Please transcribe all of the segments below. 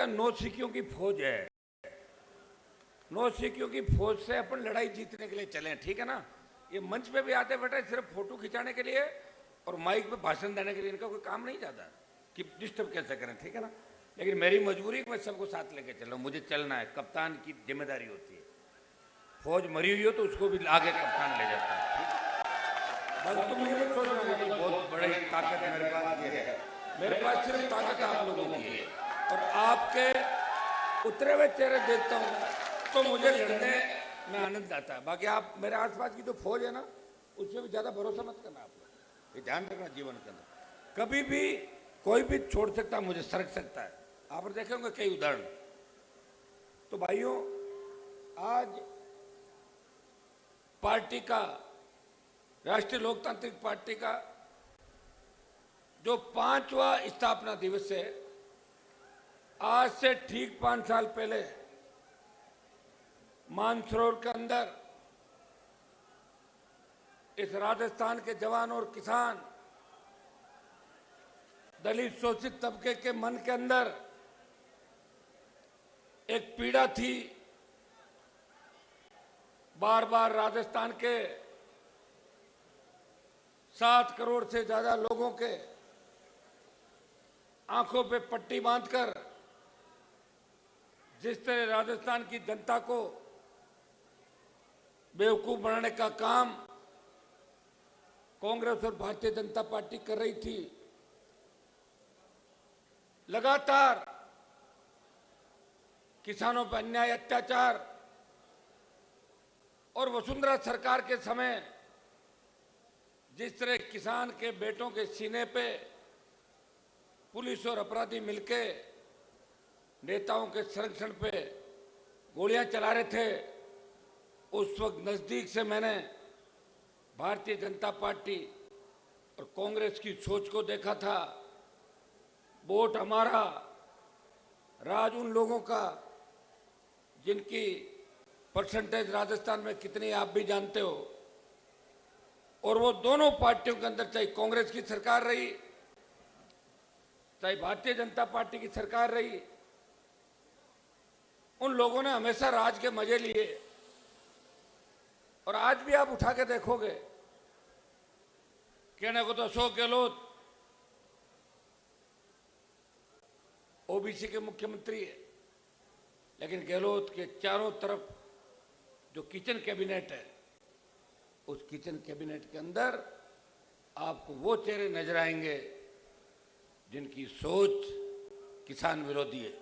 नौ सिखियों की फौज है। नौ सिखियों की फौज से अपन लड़ाई जीतने के लिए चले, ठीक है ना। ये मंच पे भी आते बैठे सिर्फ फोटो खिंचाने के लिए और माइक पे भाषण देने के लिए, इनका कोई काम नहीं जाता कि डिस्टर्ब कैसे करें, ठीक है ना। लेकिन मेरी मजबूरी मैं सबको साथ लेके चल रहा हूं, मुझे चलना है, कप्तान की जिम्मेदारी होती है। फौज मरी हुई हो तो उसको भी आगे कप्तान ले जाता है, ठीक है। बस तुम ये मत सोचना कि बहुत बड़ी ताकत मेरे पास ये है, मेरे पास सिर्फ ताकत आप लोगों की है। और आपके उतरे हुए चेहरे देखता हूँ तो मुझे लड़ने में आनंद आता है। बाकी आप मेरे आसपास की जो फौज है ना, उसमें भी ज्यादा भरोसा मत करना आप लोग, ये ध्यान रखना जीवन के अंदर। कभी भी कोई भी छोड़ सकता है, मुझे सरक सकता है। आप देखे होंगे कई उदाहरण। तो भाइयों, आज पार्टी का, राष्ट्रीय लोकतांत्रिक पार्टी का जो 5वां स्थापना दिवस है, आज से ठीक 5 साल पहले मानसरोवर के अंदर इस राजस्थान के जवान और किसान, दलित शोषित तबके के मन के अंदर एक पीड़ा थी। बार बार राजस्थान के 7 करोड़ से ज्यादा लोगों के आंखों पे पट्टी बांधकर जिस तरह राजस्थान की जनता को बेवकूफ बनाने का काम कांग्रेस और भारतीय जनता पार्टी कर रही थी, लगातार किसानों पर अन्याय, अत्याचार, और वसुंधरा सरकार के समय जिस तरह किसान के बेटों के सीने पे पुलिस और अपराधी मिलके नेताओं के संरक्षण पे गोलियां चला रहे थे, उस वक्त नजदीक से मैंने भारतीय जनता पार्टी और कांग्रेस की सोच को देखा था। वोट हमारा, राज उन लोगों का जिनकी परसेंटेज राजस्थान में कितनी आप भी जानते हो। और वो दोनों पार्टियों के अंदर, चाहे कांग्रेस की सरकार रही, चाहे भारतीय जनता पार्टी की सरकार रही, उन लोगों ने हमेशा राज के मजे लिए। और आज भी आप उठा के देखोगे, कहने को तो अशोक गहलोत ओबीसी के मुख्यमंत्री है, लेकिन गहलोत के चारों तरफ जो किचन कैबिनेट है, उस किचन कैबिनेट के अंदर आपको वो चेहरे नजर आएंगे जिनकी सोच किसान विरोधी है।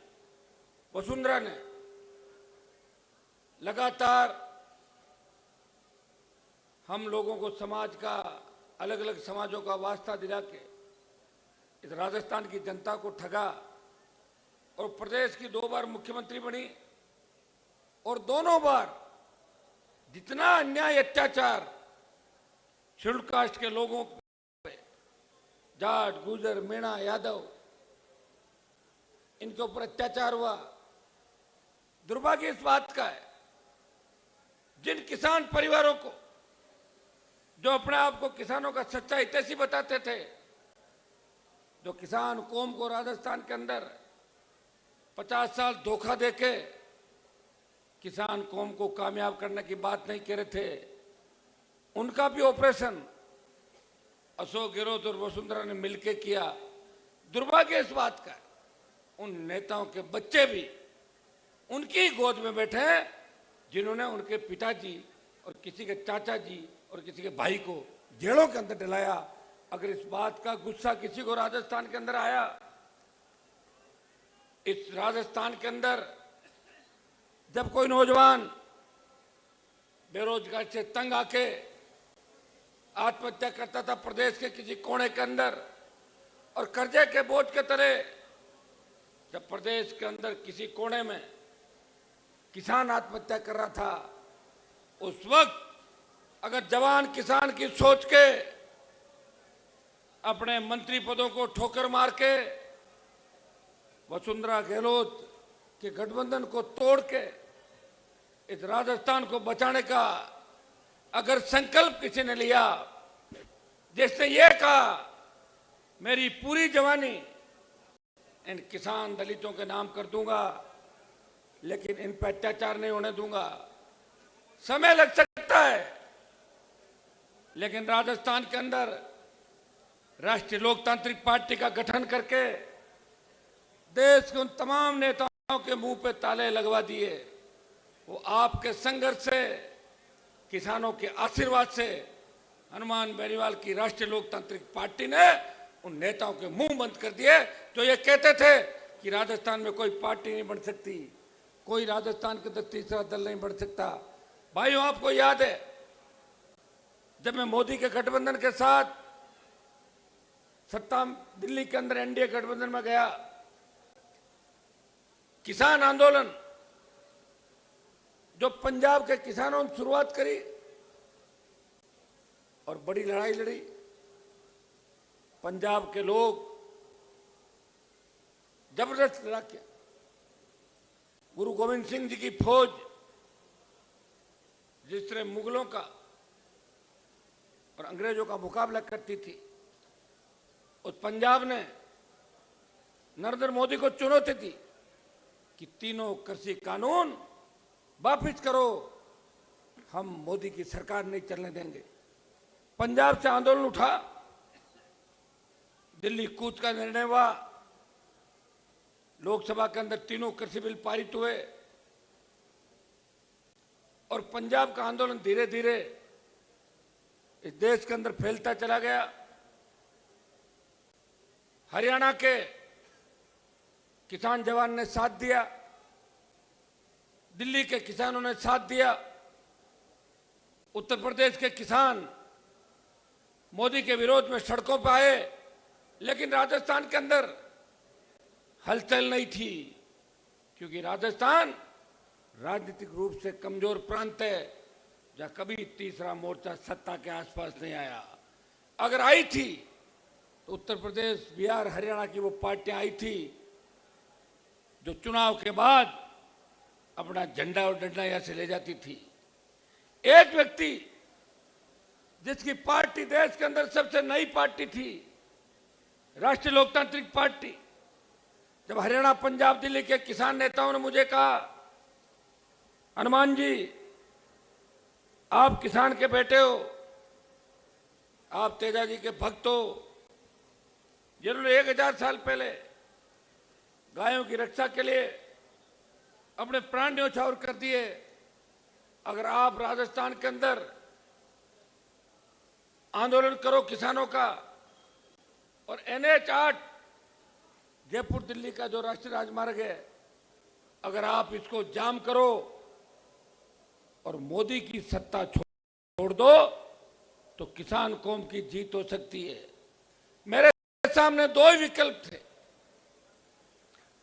वसुंधरा ने लगातार हम लोगों को समाज का, अलग अलग समाजों का वास्ता दिला के इस राजस्थान की जनता को ठगा और प्रदेश की 2 बार मुख्यमंत्री बनी। और दोनों बार जितना अन्याय, अत्याचार शेड्यूल कास्ट के लोगों पे, जाट, गुजर, मीणा, यादव, इनके ऊपर अत्याचार हुआ। दुर्भाग्य इस बात का है, जिन किसान परिवारों को, जो अपने आप को किसानों का सच्चा हितैषी बताते थे, जो किसान कौम को राजस्थान के अंदर 50 साल धोखा देके किसान कौम को कामयाब करने की बात नहीं कह रहे थे, उनका भी ऑपरेशन अशोक गहलोत और वसुंधरा ने मिलकर किया। दुर्भाग्य इस बात का है, उन नेताओं के बच्चे भी उनकी गोद में बैठे हैं जिन्होंने उनके पिताजी और किसी के चाचा जी और किसी के भाई को जेलों के अंदर डलाया। अगर इस बात का गुस्सा किसी को राजस्थान के अंदर आया, इस राजस्थान के अंदर जब कोई नौजवान बेरोजगार से तंग आके आत्महत्या करता था प्रदेश के किसी कोने के अंदर, और कर्जे के बोझ के तरह जब प्रदेश के अंदर किसी कोने में किसान आत्महत्या कर रहा था, उस वक्त अगर जवान किसान की सोच के अपने मंत्री पदों को ठोकर मार के वसुंधरा गहलोत के गठबंधन को तोड़ के इस राजस्थान को बचाने का अगर संकल्प किसी ने लिया, जिसने ये कहा मेरी पूरी जवानी इन किसान दलितों के नाम कर दूंगा, लेकिन इन पर अत्याचार नहीं होने दूंगा। समय लग सकता है, लेकिन राजस्थान के अंदर राष्ट्रीय लोकतांत्रिक पार्टी का गठन करके देश के उन तमाम नेताओं के मुंह पे ताले लगवा दिए। वो आपके संघर्ष से, किसानों के आशीर्वाद से हनुमान बेनीवाल की राष्ट्रीय लोकतांत्रिक पार्टी ने उन नेताओं के मुंह बंद कर दिए जो ये कहते थे कि राजस्थान में कोई पार्टी नहीं बन सकती, कोई राजस्थान के अंदर तीसरा दल नहीं बन सकता। भाइयों, आपको याद है जब मैं मोदी के गठबंधन के साथ सत्ता दिल्ली के अंदर एनडीए गठबंधन में गया, किसान आंदोलन जो पंजाब के किसानों ने शुरुआत करी और बड़ी लड़ाई लड़ी। पंजाब के लोग जबरदस्त लड़ा किया। गुरु गोविंद सिंह जी की फौज जिस तरह मुगलों का और अंग्रेजों का मुकाबला करती थी, उस पंजाब ने नरेंद्र मोदी को चुनौती दी कि तीनों कृषि कानून वापिस करो, हम मोदी की सरकार नहीं चलने देंगे। पंजाब से आंदोलन उठा, दिल्ली कूच का निर्णय हुआ, लोकसभा के अंदर तीनों कृषि बिल पारित हुए और पंजाब का आंदोलन धीरे धीरे इस देश के अंदर फैलता चला गया। हरियाणा के किसान जवान ने साथ दिया, दिल्ली के किसानों ने साथ दिया, उत्तर प्रदेश के किसान मोदी के विरोध में सड़कों पर आए, लेकिन राजस्थान के अंदर हलचल नहीं थी, क्योंकि राजस्थान राजनीतिक रूप से कमजोर प्रांत है, जहां कभी तीसरा मोर्चा सत्ता के आसपास नहीं आया। अगर आई थी तो उत्तर प्रदेश, बिहार, हरियाणा की वो पार्टियां आई थी जो चुनाव के बाद अपना झंडा और डंडा यहां से ले जाती थी। एक व्यक्ति जिसकी पार्टी देश के अंदर सबसे नई पार्टी थी, राष्ट्रीय लोकतांत्रिक पार्टी, जब हरियाणा, पंजाब, दिल्ली के किसान नेताओं ने मुझे कहा, हनुमान जी आप किसान के बेटे हो, आप तेजा जी के भक्त हो, जिन्होंने 1000 साल पहले गायों की रक्षा के लिए अपने प्राण न्यौछावर कर दिए, अगर आप राजस्थान के अंदर आंदोलन करो किसानों का और NH8 जयपुर दिल्ली का जो राष्ट्रीय राजमार्ग है, अगर आप इसको जाम करो और मोदी की सत्ता छोड़ दो तो किसान कौम की जीत हो सकती है। मेरे सामने दो ही विकल्प थे।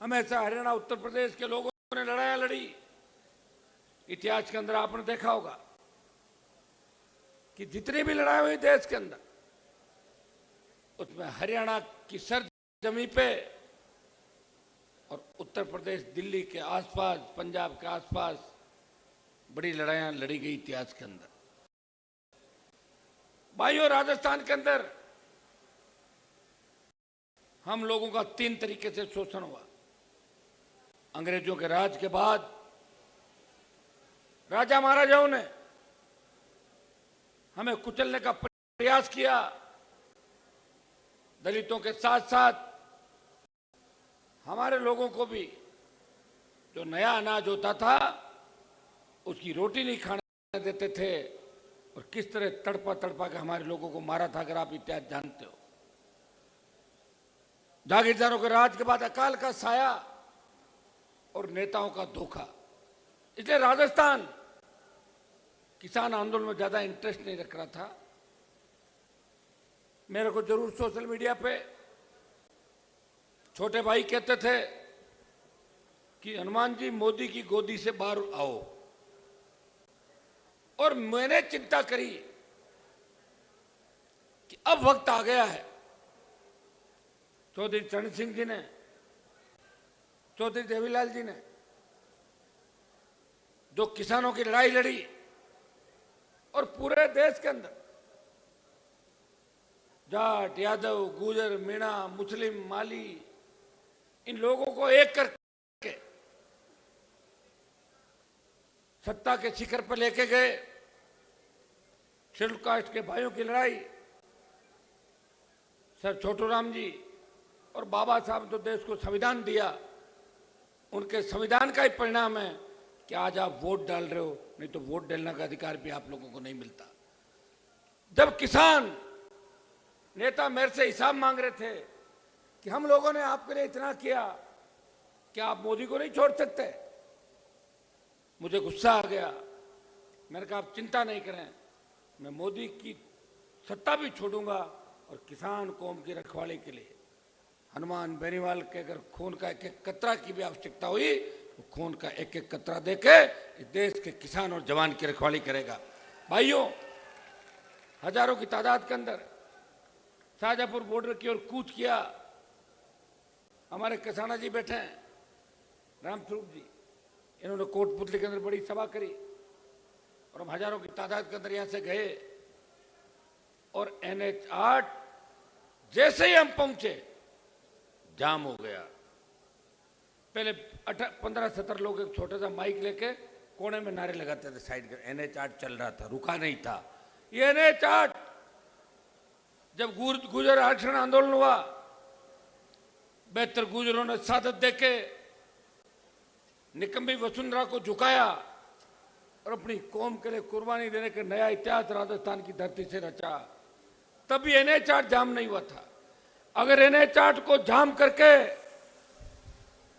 हमेशा हरियाणा, उत्तर प्रदेश के लोगों ने लड़ाइयां लड़ी। इतिहास के अंदर आपने देखा होगा कि जितनी भी लड़ाई हुई देश के अंदर, उसमें हरियाणा की सरजमी पे और उत्तर प्रदेश, दिल्ली के आसपास, पंजाब के आसपास बड़ी लड़ाइयां लड़ी गई इतिहास के अंदर। भाइयों, राजस्थान के अंदर हम लोगों का 3 तरीके से शोषण हुआ। अंग्रेजों के राज के बाद राजा महाराजाओं ने हमें कुचलने का प्रयास किया। दलितों के साथ साथ हमारे लोगों को भी जो नया अनाज होता था उसकी रोटी नहीं खाने देते थे, और किस तरह तड़पा तड़पा के हमारे लोगों को मारा था, अगर आप इतिहास जानते हो। जागीरदारों के राज के बाद अकाल का साया और नेताओं का धोखा। इसलिए राजस्थान किसान आंदोलन में ज्यादा इंटरेस्ट नहीं रख रहा था। मेरे को जरूर सोशल मीडिया पे छोटे भाई कहते थे कि हनुमान जी मोदी की गोदी से बाहर आओ, और मैंने चिंता करी कि अब वक्त आ गया है। चौधरी चरण सिंह जी ने, चौधरी देवीलाल जी ने जो किसानों की लड़ाई लड़ी, और पूरे देश के अंदर जाट, यादव, गुजर, मीणा, मुस्लिम, माली, इन लोगों को एक करके सत्ता के शिखर पर लेके गए। शेड्यूल कास्ट के भाइयों की लड़ाई, सर छोटू राम जी और बाबा साहब ने तो देश को संविधान दिया, उनके संविधान का ही परिणाम है कि आज आप वोट डाल रहे हो, नहीं तो वोट डालने का अधिकार भी आप लोगों को नहीं मिलता। जब किसान नेता मेरे से हिसाब मांग रहे थे कि हम लोगों ने आपके लिए इतना किया, क्या आप मोदी को नहीं छोड़ सकते, मुझे गुस्सा आ गया। मैंने कहा आप चिंता नहीं करें, मैं मोदी की सत्ता भी छोड़ूंगा और किसान कौम की रखवाली के लिए हनुमान बेनीवाल के अगर खून का एक एक कतरा की भी आवश्यकता हुई तो खून का एक एक कतरा देके इस देश के किसान और जवान की रखवाली करेगा। भाइयों, हजारों की तादाद के अंदर शाहजहांपुर बॉर्डर की ओर कूच किया। हमारे किसाना जी बैठे हैं, रामस्वरूप जी, इन्होंने कोटपुतली के अंदर बड़ी सभा करी और हम हजारों की तादाद के अंदर यहां से गए और NH8 जैसे ही हम पहुंचे जाम हो गया। पहले 15-17 लोग एक छोटा सा माइक लेके कोने में नारे लगाते थे साइड कर, NH8 चल रहा था, रुका नहीं था। ये NH8 जब गुर्जर आरक्षण आंदोलन हुआ, 72 गुर्जरों ने शहादत देके निकम्मी वसुंधरा को झुकाया और अपनी कौम के लिए कुर्बानी देने का नया इतिहास राजस्थान की धरती से रचा। तभी NH8 जाम नहीं हुआ था। अगर NH8 को जाम करके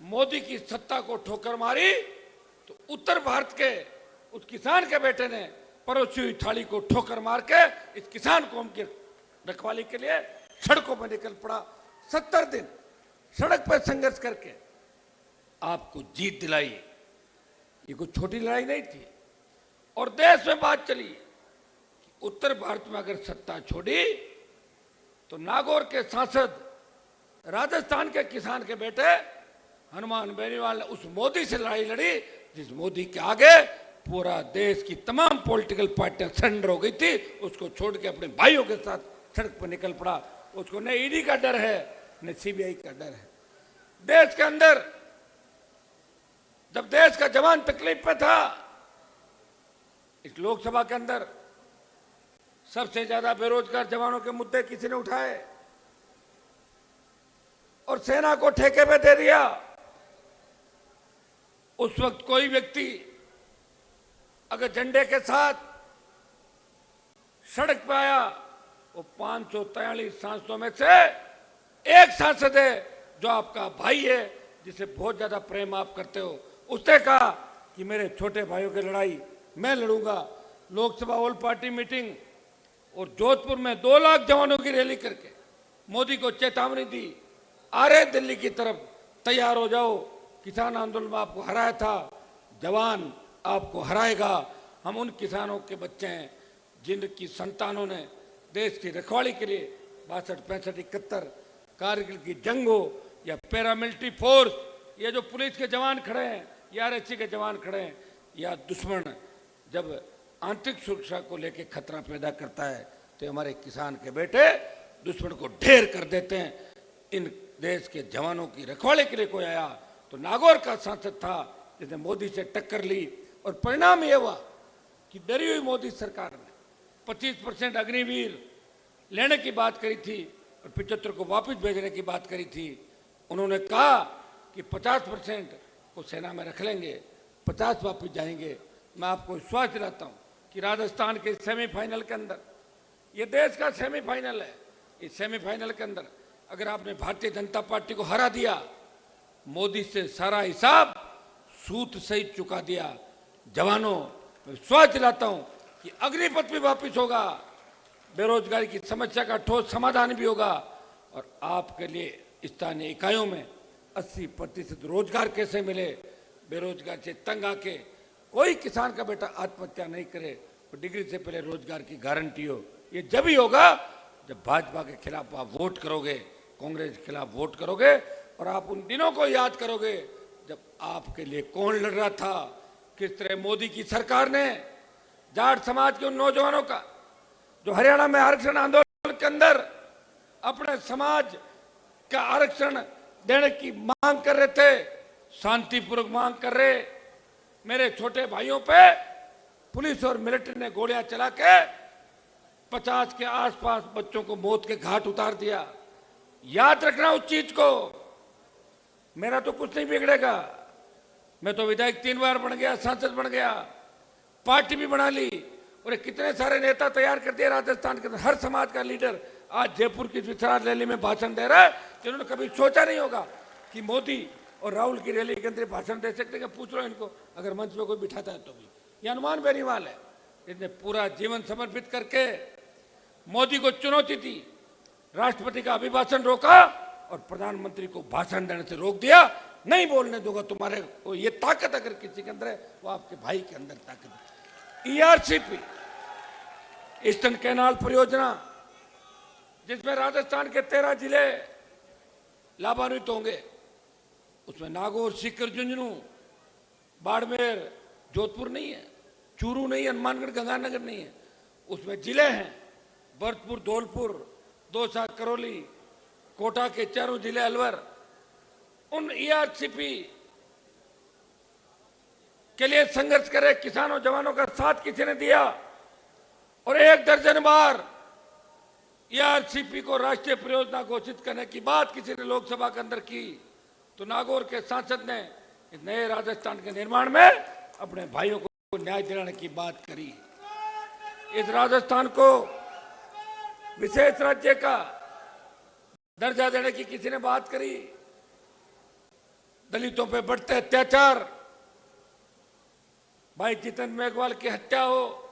मोदी की सत्ता को ठोकर मारी तो उत्तर भारत के उस किसान के बेटे ने परोसी हुई थाली को ठोकर मार के इस किसान कौम की रखवाली के लिए सड़कों पर निकल पड़ा। 70 दिन सड़क पर संघर्ष करके आपको जीत दिलाई। ये कोई छोटी लड़ाई नहीं थी। और देश में बात चली कि उत्तर भारत में अगर सत्ता छोड़ी तो नागौर के सांसद, राजस्थान के किसान के बेटे हनुमान बेनीवाल ने उस मोदी से लड़ाई लड़ी जिस मोदी के आगे पूरा देश की तमाम पॉलिटिकल पार्टियां सरेंडर हो गई थी। उसको छोड़ के अपने भाइयों के साथ सड़क पर निकल पड़ा। उसको न ईडी का डर है न CBI का डर है। देश के अंदर जब देश का जवान तकलीफ पे था, इस लोकसभा के अंदर सबसे ज्यादा बेरोजगार जवानों के मुद्दे किसी ने उठाए और सेना को ठेके पे दे दिया। उस वक्त कोई व्यक्ति अगर झंडे के साथ सड़क पे आया, वो 543 सांसदों में से एक सांसद है जो आपका भाई है, जिसे बहुत ज्यादा प्रेम आप करते हो। उसने कहा कि मेरे छोटे भाइयों की लड़ाई मैं लड़ूंगा। लोकसभा ऑल पार्टी मीटिंग और जोधपुर में 2 लाख जवानों की रैली करके मोदी को चेतावनी दी, आ रहे दिल्ली की तरफ, तैयार हो जाओ, किसान आंदोलन में आपको हराया था, जवान आपको हराएगा। हम उन किसानों के बच्चे हैं जिनकी संतानों ने देश की रखवाली के लिए 62, 65, 71 कारगिल की जंग हो या पैरामिलिट्री फोर्स, या जो पुलिस के जवान खड़े हैं या RSC के जवान खड़े हैं, या दुश्मन जब आंतरिक सुरक्षा को लेकर खतरा पैदा करता है तो हमारे किसान के बेटे दुश्मन को ढेर कर देते हैं। इन देश के जवानों की रखवाली के लिए कोई आया तो नागौर का सांसद था जिसने मोदी से टक्कर ली और परिणाम यह हुआ कि डरी हुई मोदी सरकार ने 25% अग्निवीर लेने की बात करी थी और 75 को वापस भेजने की बात करी थी। उन्होंने कहा कि 50% को सेना में रख लेंगे, 50 वापस जाएंगे। मैं आपको विश्वास दिलाता हूं कि राजस्थान के सेमीफाइनल के अंदर, ये देश का सेमीफाइनल है, इस सेमीफाइनल के अंदर अगर आपने भारतीय जनता पार्टी को हरा दिया, मोदी से सारा हिसाब सूत सहित चुका दिया। जवानों, मैं विश्वास दिलाता हूं कि अग्निपथ भी वापिस होगा, बेरोजगारी की समस्या का ठोस समाधान भी होगा और आपके लिए स्थानीय इकाइयों में 80% रोजगार कैसे मिले, बेरोजगार से तंग आके कोई किसान का बेटा आत्महत्या नहीं करे और डिग्री से पहले रोजगार की गारंटी हो। ये जब ही होगा जब भाजपा के खिलाफ आप वोट करोगे, कांग्रेस के खिलाफ वोट करोगे और आप उन दिनों को याद करोगे जब आपके लिए कौन लड़ रहा था, किस तरह मोदी की सरकार ने जाट समाज के उन नौजवानों का जो हरियाणा में आरक्षण आंदोलन के अंदर अपने समाज का आरक्षण देने की मांग कर रहे थे, शांतिपूर्वक मांग कर रहे, मेरे छोटे भाइयों पे पुलिस और मिलिट्री ने गोलियां चला के 50 के आसपास बच्चों को मौत के घाट उतार दिया। याद रखना उस चीज को। मेरा तो कुछ नहीं बिगड़ेगा, मैं तो विधायक 3 बार बन गया, सांसद बन गया, पार्टी भी बना ली, और कितने सारे नेता तैयार कर दिए राजस्थान के अंदर। हर समाज का लीडर आज जयपुर की विचार रैली में भाषण दे रहा है, जिन्होंने कभी सोचा नहीं होगा कि मोदी और राहुल की रैली के अंदर भाषण दे सकते हैं। पूछ लो इनको, अगर मंच पे कोई बिठाता है तो भी। ये हनुमान बेनीवाल है, इसने पूरा जीवन समर्पित करके मोदी को चुनौती दी, राष्ट्रपति का अभिभाषण रोका और प्रधानमंत्री को भाषण देने से रोक दिया। नहीं बोलने दूंगा तुम्हारे को। ये ताकत अगर किसी के अंदर है, वो आपके भाई के अंदर ताकत है। ईआरसीपी, ईस्टर्न कैनाल परियोजना, जिसमें राजस्थान के 13 जिले लाभान्वित होंगे, उसमें नागौर, सीकर, झुंझुनू, बाड़मेर, जोधपुर नहीं है, चूरू नहीं है, हनुमानगढ़, गंगानगर नहीं है। उसमें जिले हैं भरतपुर, धौलपुर, दौसा, करौली, कोटा के चारों जिले, अलवर। उन ईआरसीपी के लिए संघर्ष करे किसानों, जवानों का साथ किसी ने दिया, और 1 दर्जन बार ईआरसीपी को राष्ट्रीय परियोजना घोषित करने की बात किसी ने लोकसभा के अंदर की, तो नागौर के सांसद ने इस नए राजस्थान के निर्माण में अपने भाइयों को न्याय दिलाने की बात करी। इस राजस्थान को विशेष राज्य का दर्जा देने की किसी ने बात करी। दलितों पे बढ़ते अत्याचार, भाई जितेंद्र मेघवाल की हत्या हो,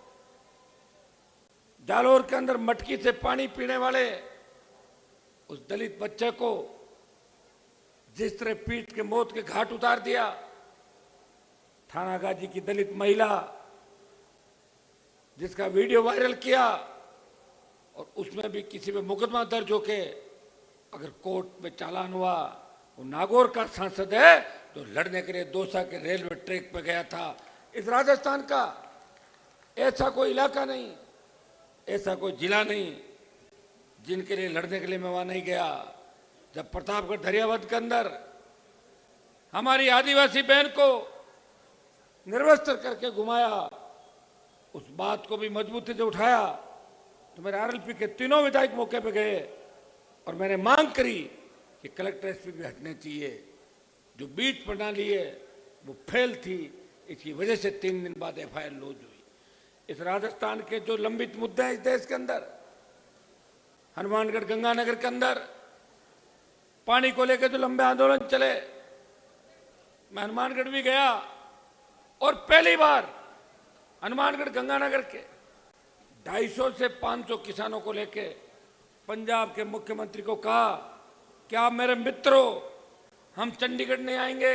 जालोर के अंदर मटकी से पानी पीने वाले उस दलित बच्चे को जिस तरह पीट के मौत के घाट उतार दिया, थानागाजी की दलित महिला जिसका वीडियो वायरल किया, और उसमें भी किसी पे मुकदमा दर्ज होके अगर कोर्ट में चालान हुआ, वो नागौर का सांसद है जो लड़ने के लिए दौसा के रेलवे ट्रैक पे गया था। इस राजस्थान का ऐसा कोई इलाका नहीं, ऐसा कोई जिला नहीं जिनके लिए लड़ने के लिए मैं वहां नहीं गया। जब प्रतापगढ़ दरियावद के अंदर हमारी आदिवासी बहन को निर्वस्त्र करके घुमाया, उस बात को भी मजबूती से उठाया, तो मेरे आरएलपी के तीनों विधायक मौके पे गए और मैंने मांग करी कि कलेक्टर एसपी भी हटने चाहिए। जो बीट प्रणाली है वो फेल थी, इसकी वजह से 3 दिन बाद एफआईआर लॉन्च हुई। इस राजस्थान के जो लंबित मुद्दे हैं इस देश के अंदर, हनुमानगढ़, गंगानगर के अंदर पानी को लेकर जो लंबे आंदोलन चले, मैं हनुमानगढ़ भी गया और पहली बार हनुमानगढ़, गंगानगर के 250 से 500 किसानों को लेके पंजाब के मुख्यमंत्री को कहा कि आप मेरे मित्र हो, हम चंडीगढ़ नहीं आएंगे।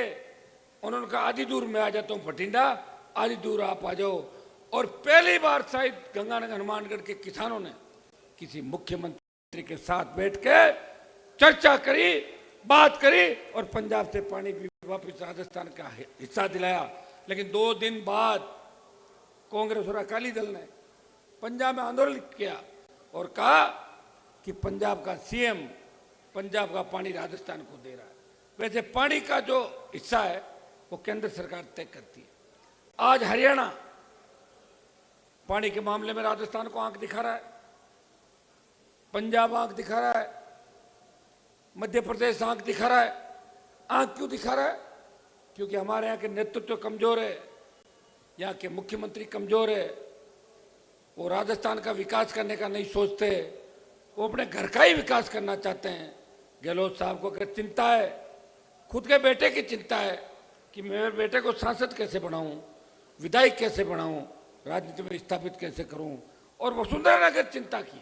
उन्होंने कहा आधी दूर में आ जाता हूं भटिंडा, आधी दूर आप आ जाओ। और पहली बार शायद गंगानगर, हनुमानगढ़ के किसानों ने किसी मुख्यमंत्री के साथ बैठ के चर्चा करी, बात करी और पंजाब से पानी भी वापिस राजस्थान का हिस्सा दिलाया। लेकिन 2 दिन बाद कांग्रेस और अकाली दल ने पंजाब में आंदोलन किया और कहा कि पंजाब का सीएम पंजाब का पानी राजस्थान को दे रहा है। वैसे पानी का जो हिस्सा है वो केंद्र सरकार तय करती है। आज हरियाणा पानी के मामले में राजस्थान को आंख दिखा रहा है, पंजाब आंख दिखा रहा है, मध्य प्रदेश आंख दिखा रहा है। आंख क्यों दिखा रहा है? क्योंकि हमारे यहाँ के नेतृत्व कमजोर है, यहाँ के मुख्यमंत्री कमजोर है। वो राजस्थान का विकास करने का नहीं सोचते, वो अपने घर का ही विकास करना चाहते हैं। गहलोत साहब को अगर चिंता है, खुद के बेटे की चिंता है कि मेरे बेटे को सांसद कैसे बनाऊं, विधायक कैसे बनाऊं, राजनीति में स्थापित कैसे करूं, और वसुंधरा ने अगर चिंता की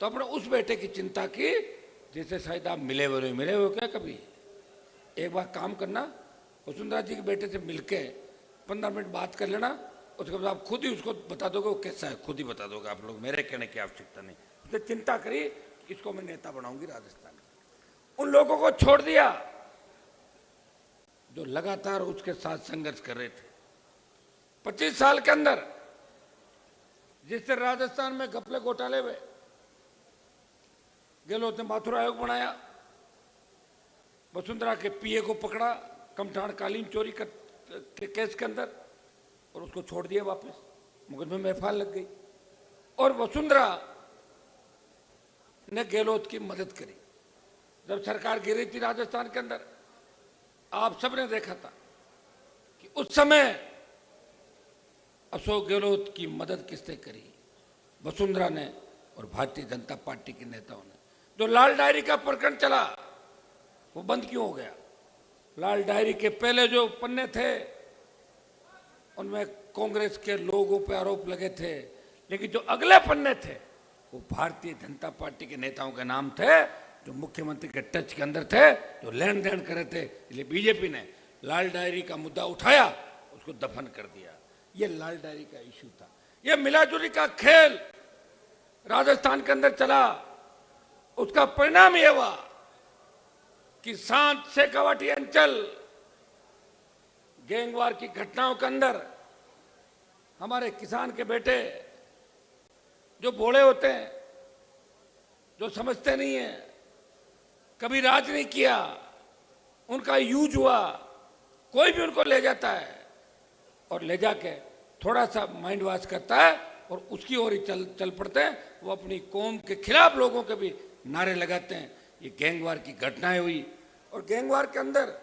तो अपने उस बेटे की चिंता की जिसे शायद आप मिले हो क्या कभी? एक बार काम करना, वसुंधरा जी के बेटे से मिलके 15 मिनट बात कर लेना, उसके बाद आप खुद ही उसको बता दोगे वो कैसा है, खुद ही बता दोगे आप लोग, मेरे कहने की आवश्यकता नहीं। उसने चिंता करी इसको मैं नेता बनाऊंगी राजस्थान। उन लोगों को छोड़ दिया जो लगातार उसके साथ संघर्ष कर रहे थे। 25 साल के अंदर जिससे राजस्थान में घपले घोटाले हुए, गहलोत ने माथुर आयोग बनाया, वसुंधरा के पीए को पकड़ा कमठान कालीन चोरी के केस के अंदर और उसको छोड़ दिया वापस, मुकदमे में एफआईआर लग गई। और वसुंधरा ने गहलोत की मदद करी जब सरकार गिरी थी राजस्थान के अंदर। आप सबने देखा था कि उस समय अशोक गहलोत की मदद किसने करी? वसुंधरा ने और भारतीय जनता पार्टी के नेताओं ने। जो लाल डायरी का प्रकरण चला वो बंद क्यों हो गया? लाल डायरी के पहले जो पन्ने थे उनमें कांग्रेस के लोगों पे आरोप लगे थे, लेकिन जो अगले पन्ने थे वो भारतीय जनता पार्टी के नेताओं के नाम थे जो मुख्यमंत्री के टच के अंदर थे, जो लेन देन करे थे। इसलिए बीजेपी ने लाल डायरी का मुद्दा उठाया, उसको दफन कर दिया। ये लाल डायरी का इश्यू था। ये मिलाजुली का खेल राजस्थान के अंदर चला। उसका परिणाम यह हुआ कि सांत शेखावाटी अंचल गैंगवार की घटनाओं के अंदर हमारे किसान के बेटे जो भोले होते हैं, जो समझते नहीं है, कभी राज नहीं किया, उनका यूज हुआ, कोई भी उनको ले जाता है और ले जाके थोड़ा सा माइंड वॉश करता है और उसकी ओर ही चल पड़ते हैं। वो अपनी कौम के खिलाफ लोगों के भी नारे लगाते हैं। ये गैंगवार की घटनाएं हुई और गैंगवार के अंदर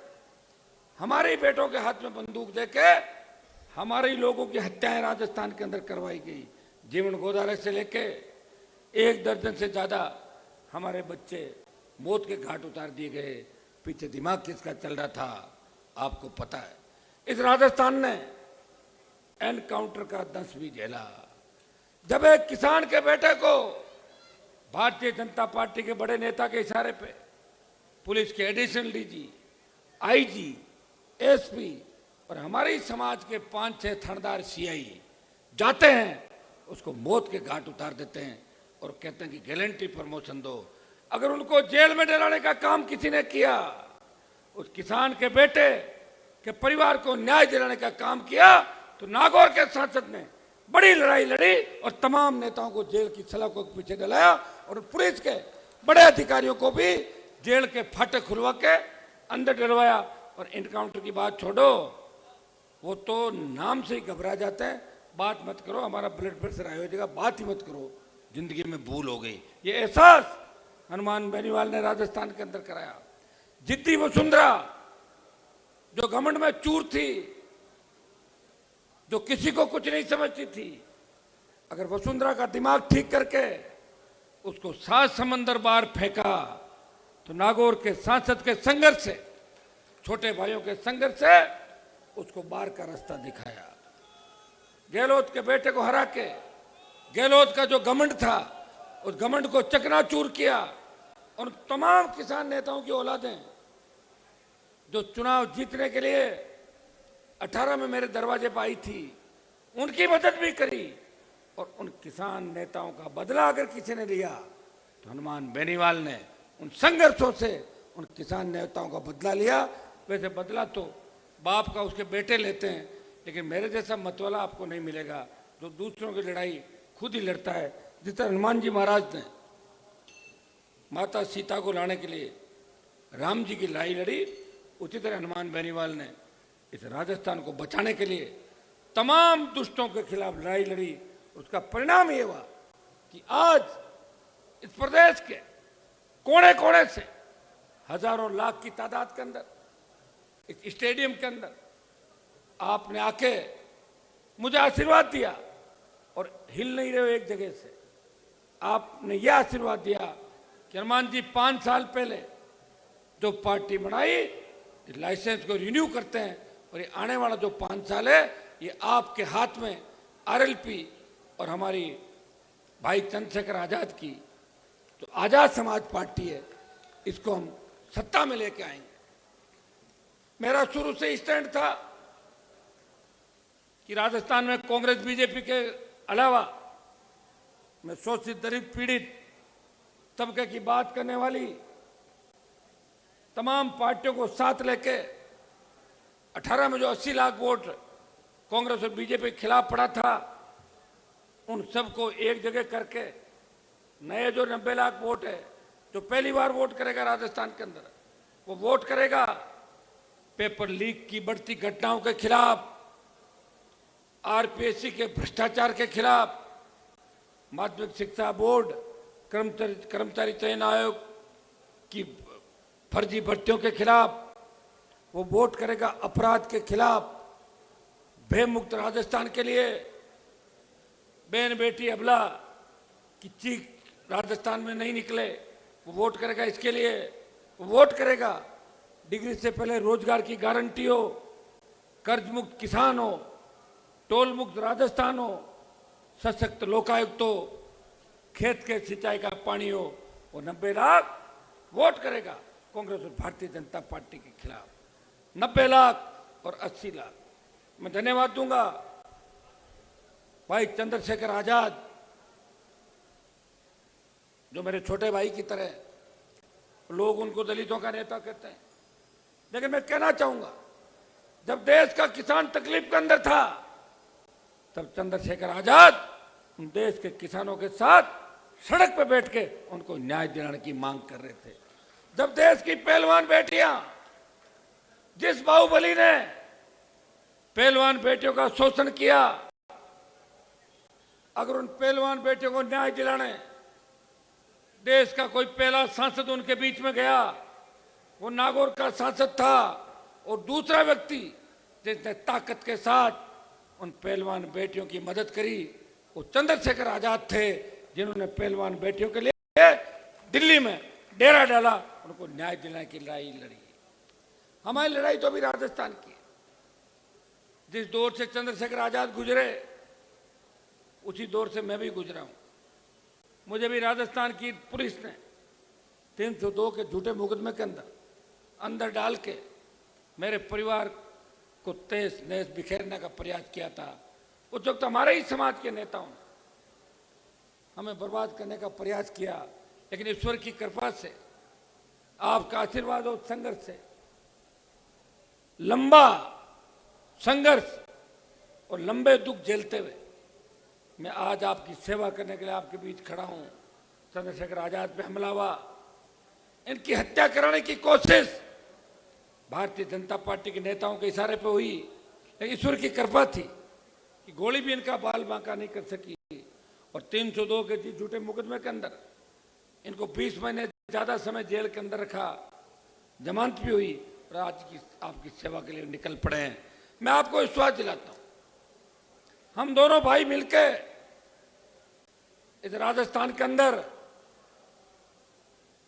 हमारे बेटों के हाथ में बंदूक देके हमारे लोगों की हत्याएं राजस्थान के अंदर करवाई गई। जीवन गोदारे से लेके 1 दर्जन से ज्यादा हमारे बच्चे मौत के घाट उतार दिए गए। पीछे दिमाग किसका चल रहा था आपको पता है। इस राजस्थान ने एनकाउंटर का दंश भी झेला। जब एक किसान के बेटे को भारतीय जनता पार्टी के बड़े नेता के इशारे पे पुलिस के एडिशनल डीजी, आईजी, एसपी और हमारे समाज के 5-6 थानेदार सीआई जाते हैं, उसको मौत के घाट उतार देते हैं और कहते हैं कि गारंटी प्रमोशन दो। अगर उनको जेल में डलाने का काम किसी ने किया, उस किसान के बेटे के परिवार को न्याय दिलाने का काम किया, तो नागौर के सांसद ने बड़ी लड़ाई लड़ी और तमाम नेताओं को जेल की सलाखों के पीछे डलाया और पुलिस के बड़े अधिकारियों को भी जेल के फाटक खुलवा के अंदर डलवाया। और एनकाउंटर की बात छोड़ो, वो तो नाम से ही घबरा जाते हैं। बात मत करो, हमारा ब्लड प्रेशर हाई हो जाएगा, बात ही मत करो, जिंदगी में भूल हो गई। ये एहसास हनुमान बेनीवाल ने राजस्थान के अंदर कराया। जिद्दी वसुंधरा जो घमंड में चूर थी, जो किसी को कुछ नहीं समझती थी, अगर वसुंधरा का दिमाग ठीक करके उसको 7 समंदर बाहर फेंका तो नागौर के सांसद के संघर्ष से, छोटे भाइयों के संघर्ष से उसको बाहर का रास्ता दिखाया। गहलोत के बेटे को हरा के गहलोत का जो घमंड था उस घमंड को चकनाचूर किया और तमाम किसान नेताओं की औलादें जो चुनाव जीतने के लिए 18 में मेरे दरवाजे पर आई थी, उनकी मदद भी करी। और उन किसान नेताओं का बदला अगर किसी ने लिया तो हनुमान बेनीवाल ने उन संघर्षों से उन किसान नेताओं का बदला लिया। वैसे बदला तो बाप का उसके बेटे लेते हैं, लेकिन मेरे जैसा मतवाला आपको नहीं मिलेगा जो दूसरों की लड़ाई खुद ही लड़ता है। जिस तरह हनुमान जी महाराज ने माता सीता को लाने के लिए राम जी की लड़ाई लड़ी, उसी तरह हनुमान बेनीवाल ने इस राजस्थान को बचाने के लिए तमाम दुष्टों के खिलाफ लड़ाई लड़ी। उसका परिणाम ये हुआ कि आज इस प्रदेश के कोने कोने से हजारों लाख की तादाद के अंदर इस स्टेडियम के अंदर आपने आके मुझे आशीर्वाद दिया और हिल नहीं रहे हो एक जगह से। आपने यह आशीर्वाद दिया कि हनुमान जी 5 साल पहले जो पार्टी बनाई, लाइसेंस को रिन्यू करते हैं और ये आने वाला जो 5 साल है ये आपके हाथ में आरएलपी और हमारी भाई चंद्रशेखर आजाद की जो आजाद समाज पार्टी है, इसको हम सत्ता में लेके आएंगे। मेरा शुरू से स्टैंड था कि राजस्थान में कांग्रेस बीजेपी के अलावा मैं शोषित दलित पीड़ित तबके की बात करने वाली तमाम पार्टियों को साथ लेके 18 में जो 80 लाख वोट कांग्रेस और बीजेपी के खिलाफ पड़ा था, उन सबको एक जगह करके नए जो 90 लाख वोट है जो पहली बार वोट करेगा राजस्थान के अंदर, वो वोट करेगा पेपर लीक की बढ़ती घटनाओं के खिलाफ, आरपीएससी के भ्रष्टाचार के खिलाफ, माध्यमिक शिक्षा बोर्ड, कर्मचारी चयन आयोग की फर्जी भर्तियों के खिलाफ, वो वोट करेगा अपराध के खिलाफ, भय मुक्त राजस्थान के लिए, बहन बेटी अबला की चीख राजस्थान में नहीं निकले, वो वोट करेगा इसके लिए। वो वोट करेगा डिग्री से पहले रोजगार की गारंटी हो, कर्ज मुक्त किसान हो, टोल मुक्त राजस्थान हो, सशक्त लोकायुक्त हो, खेत के सिंचाई का पानी हो। वो 90 लाख वोट करेगा कांग्रेस और भारतीय जनता पार्टी के खिलाफ। 90 लाख और 80 लाख। मैं धन्यवाद दूंगा भाई चंद्रशेखर आजाद, जो मेरे छोटे भाई की तरह, लोग उनको दलितों का नेता कहते हैं, लेकिन मैं कहना चाहूंगा जब देश का किसान तकलीफ के अंदर था तब चंद्रशेखर आजाद उन देश के किसानों के साथ सड़क पर बैठ के उनको न्याय दिलाने की मांग कर रहे थे। जब देश की पहलवान बेटियां, जिस बाहुबली ने पहलवान बेटियों का शोषण किया, अगर उन पहलवान बेटियों को न्याय दिलाने देश का कोई पहला सांसद उनके बीच में गया, वो नागौर का सांसद था, और दूसरा व्यक्ति जिसने ताकत के साथ उन पहलवान बेटियों की मदद करी, वो चंद्रशेखर आजाद थे, जिन्होंने पहलवान बेटियों के लिए दिल्ली में डेरा डाला, उनको न्याय दिलाने की लड़ाई लड़ी। हमारी लड़ाई तो अभी राजस्थान की है। जिस दौर से चंद्रशेखर आजाद गुजरे उसी दौर से मैं भी गुजरा हूं। मुझे भी राजस्थान की पुलिस ने 302 के झूठे मुकदमे के अंदर डाल के मेरे परिवार को तहस नहस बिखेरने का प्रयास किया था। उस वक्त हमारे ही समाज के नेताओं ने हमें बर्बाद करने का प्रयास किया, लेकिन ईश्वर की कृपा से, आपका आशीर्वाद और संघर्ष से, लंबा संघर्ष और लंबे दुख झेलते हुए मैं आज आपकी सेवा करने के लिए आपके बीच खड़ा हूं। चंद्रशेखर आजाद पे हमला हुआ, इनकी हत्या कराने की कोशिश भारतीय जनता पार्टी के नेताओं के इशारे पे हुई, लेकिन ईश्वर की कृपा थी कि गोली भी इनका बाल बांका नहीं कर सकी, और 302 के झूठे मुकदमे के अंदर इनको 20 महीने ज्यादा समय जेल के अंदर रखा, जमानत भी हुई, और आज की आपकी सेवा के लिए निकल पड़े हैं। मैं आपको विश्वास दिलाता हूं, हम दोनों भाई मिलकर इस राजस्थान के अंदर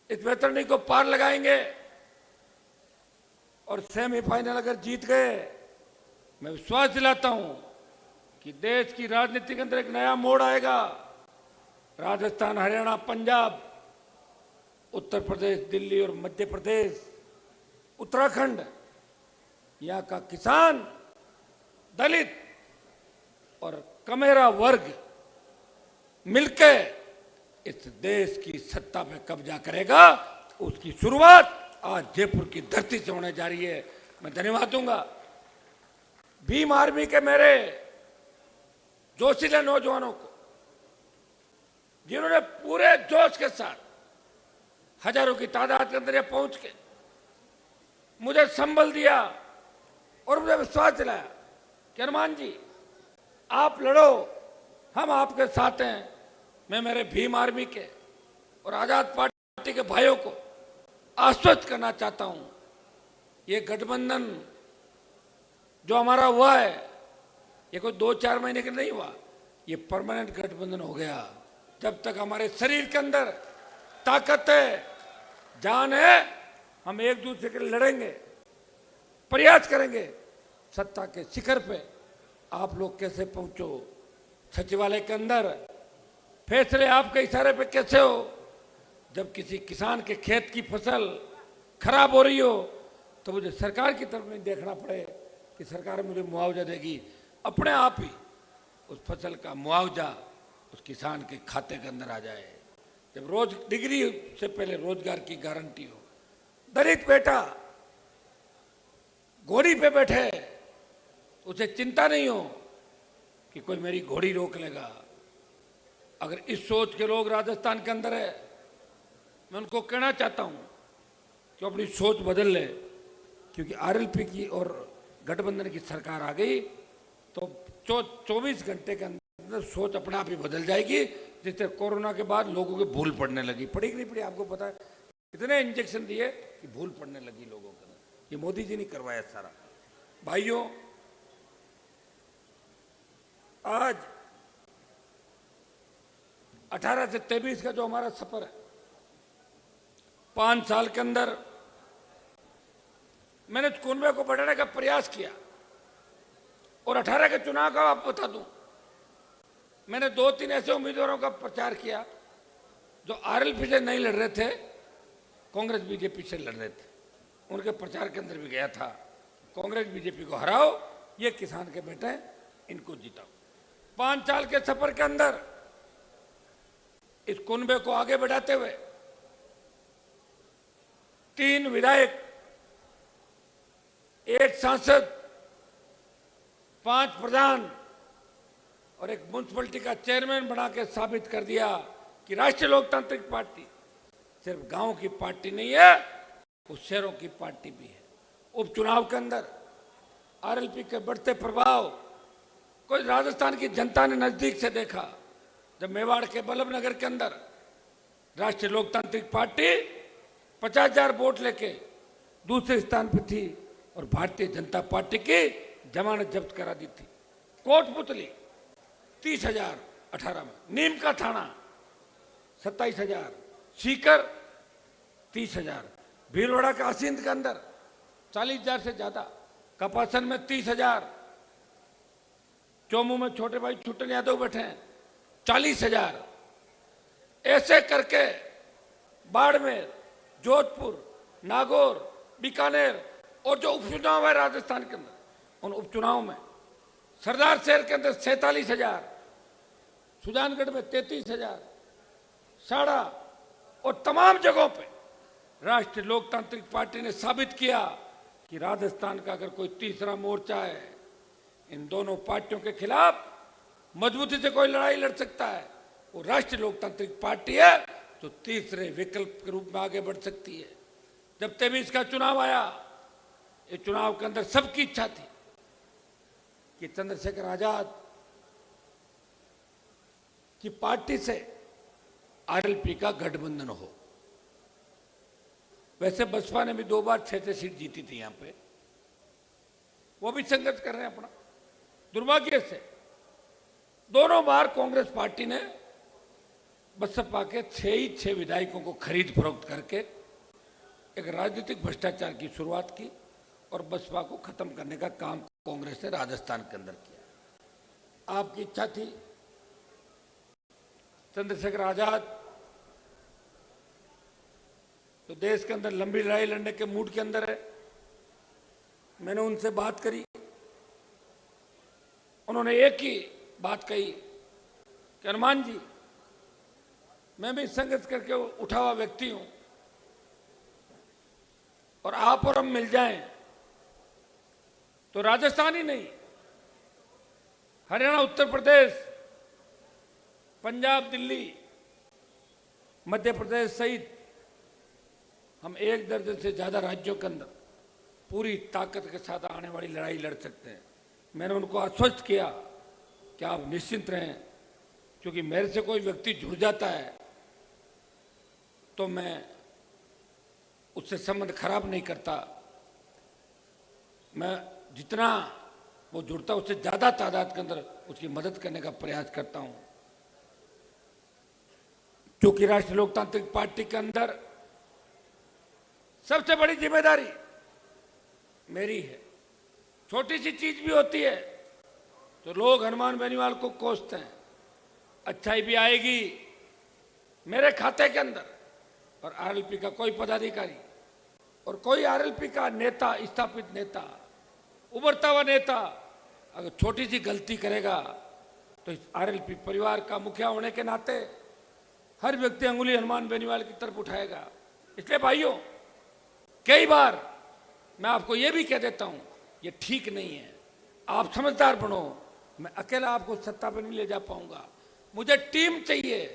इस वैतरणी को पार लगाएंगे, और सेमीफाइनल अगर जीत गए, मैं विश्वास दिलाता हूं कि देश की राजनीति के अंदर एक नया मोड़ आएगा। राजस्थान, हरियाणा, पंजाब, उत्तर प्रदेश, दिल्ली और मध्य प्रदेश, उत्तराखंड, यहां का किसान, दलित और कमेरा वर्ग मिलकर इस देश की सत्ता पे कब्जा करेगा। उसकी शुरुआत आज जयपुर की धरती से होने जा रही है। मैं धन्यवाद दूंगा भीम आर्मी के मेरे जोशीले नौजवानों को, जिन्होंने पूरे जोश के साथ हजारों की तादाद के अंदर पहुंच के मुझे संबल दिया और मुझे विश्वास दिलाया कि हनुमान जी आप लड़ो, हम आपके साथ हैं। मैं मेरे भीम आर्मी के और आजाद पार्टी के भाइयों को आश्वस्त करना चाहता हूं, ये गठबंधन जो हमारा हुआ है, ये कोई 2-4 महीने का नहीं हुआ, ये परमानेंट गठबंधन हो गया। जब तक हमारे शरीर के अंदर ताकत है, जान है, हम एक दूसरे के लिए लड़ेंगे, प्रयास करेंगे। सत्ता के शिखर पे आप लोग कैसे पहुंचो, सचिवालय के अंदर फैसले आपके इशारे पे कैसे हो, जब किसी किसान के खेत की फसल खराब हो रही हो तो मुझे सरकार की तरफ नहीं देखना पड़े कि सरकार मुझे मुआवजा देगी, अपने आप ही उस फसल का मुआवजा उस किसान के खाते के अंदर आ जाए। जब रोज डिग्री से पहले रोजगार की गारंटी हो, दलित बेटा घोड़ी पे बैठे, उसे चिंता नहीं हो कि कोई मेरी घोड़ी रोक लेगा। अगर इस सोच के लोग राजस्थान के अंदर है, मैं उनको कहना चाहता हूं कि अपनी सोच बदल ले, क्योंकि आरएलपी की और गठबंधन की सरकार आ गई तो 24 घंटे के अंदर सोच अपने आप ही बदल जाएगी। जिससे कोरोना के बाद लोगों की भूल पड़ने लगी, पड़ी कि नहीं पड़ी आपको पता है? इतने इंजेक्शन दिए कि भूल पड़ने लगी लोगों को। ये मोदी जी ने करवाया सारा। भाइयों, आज 18 से 23 का जो हमारा सफर है, 5 साल के अंदर मैंने कुनबे को बढ़ाने का प्रयास किया। और 18 के चुनाव का आप बता दूं, मैंने 2-3 ऐसे उम्मीदवारों का प्रचार किया जो आरएलपी से नहीं लड़ रहे थे, कांग्रेस बीजेपी से लड़ रहे थे। उनके प्रचार के अंदर भी गया था, कांग्रेस बीजेपी को हराओ, ये किसान के बेटे, इनको जिताओ। 5 साल के सफर के अंदर इस कुनबे को आगे बढ़ाते हुए 3 विधायक, 1 सांसद, 5 प्रधान और एक म्युनिसिपैलिटी का चेयरमैन बना के साबित कर दिया कि राष्ट्रीय लोकतांत्रिक पार्टी सिर्फ गांव की पार्टी नहीं है, वो शहरों की पार्टी भी है। उपचुनाव के अंदर आरएलपी के बढ़ते प्रभाव को राजस्थान की जनता ने नजदीक से देखा। जब मेवाड़ के बल्लभनगर के अंदर राष्ट्रीय लोकतांत्रिक पार्टी 50,000 वोट लेके दूसरे स्थान पर थी और भारतीय जनता पार्टी की जमानत जब्त करा दी थी। कोटपुतली 30,000 18 में, नीम का थाना 27,000, सीकर 30,000, भीलवाड़ा का आसिंद के अंदर 40,000 से ज्यादा, कपासन में 30,000, चोमू में छोटे भाई छुट्टन यादव बैठे हैं 40,000। ऐसे करके बाड़मेर, जोधपुर, नागौर, बीकानेर और जो उपचुनाव है राजस्थान के अंदर, उन उपचुनाव में सरदार शहर के अंदर 47,000, सुजानगढ़ में 33,000, साड़ा और तमाम जगहों पे राष्ट्रीय लोकतांत्रिक पार्टी ने साबित किया कि राजस्थान का अगर कोई तीसरा मोर्चा है, इन दोनों पार्टियों के खिलाफ मजबूती से कोई लड़ाई लड़ सकता है, वो राष्ट्रीय लोकतांत्रिक पार्टी है जो तीसरे विकल्प के रूप में आगे बढ़ सकती है। जब 23 का चुनाव आया, इस चुनाव के अंदर सबकी इच्छा थी कि चंद्रशेखर आजाद की पार्टी से आरएलपी का गठबंधन हो। वैसे बसपा ने भी 2 बार 6 सीट जीती थी यहां पे, वो भी संघर्ष कर रहे हैं अपना। दुर्भाग्य से दोनों बार कांग्रेस पार्टी ने बसपा के 6 विधायकों को खरीद फरोख्त करके एक राजनीतिक भ्रष्टाचार की शुरुआत की और बसपा को खत्म करने का काम कांग्रेस ने राजस्थान के अंदर किया। आपकी इच्छा थी चंद्रशेखर आजाद तो देश के अंदर लंबी लड़ाई लड़ने के मूड के अंदर है। मैंने उनसे बात करी, उन्होंने एक ही बात कही कि हनुमान जी, मैं भी संघर्ष करके उठा हुआ व्यक्ति हूं और आप और हम मिल जाएं तो राजस्थान ही नहीं, हरियाणा, उत्तर प्रदेश, पंजाब, दिल्ली, मध्य प्रदेश सहित हम 1 दर्जन से ज्यादा राज्यों के अंदर पूरी ताकत के साथ आने वाली लड़ाई लड़ सकते हैं। मैंने उनको आश्वस्त किया कि आप निश्चिंत रहें, क्योंकि मेरे से कोई व्यक्ति जुड़ जाता है तो मैं उससे संबंध खराब नहीं करता, मैं जितना वो जुड़ता उससे ज्यादा तादाद के अंदर उसकी मदद करने का प्रयास करता हूं। क्योंकि राष्ट्रीय लोकतांत्रिक पार्टी के अंदर सबसे बड़ी जिम्मेदारी मेरी है। छोटी सी चीज भी होती है तो लोग हनुमान बेनीवाल को कोसते हैं, अच्छाई भी आएगी मेरे खाते के अंदर। और आरएलपी का कोई पदाधिकारी और कोई आरएलपी का नेता, स्थापित नेता, उभरता हुआ नेता अगर छोटी सी गलती करेगा तो इस आरएलपी परिवार का मुखिया होने के नाते हर व्यक्ति अंगुली हनुमान बेनीवाल की तरफ उठाएगा। इसलिए भाइयों, कई बार मैं आपको यह भी कह देता हूं, ये ठीक नहीं है, आप समझदार बनो, मैं अकेला आपको सत्ता पर नहीं ले जा पाऊंगा, मुझे टीम चाहिए,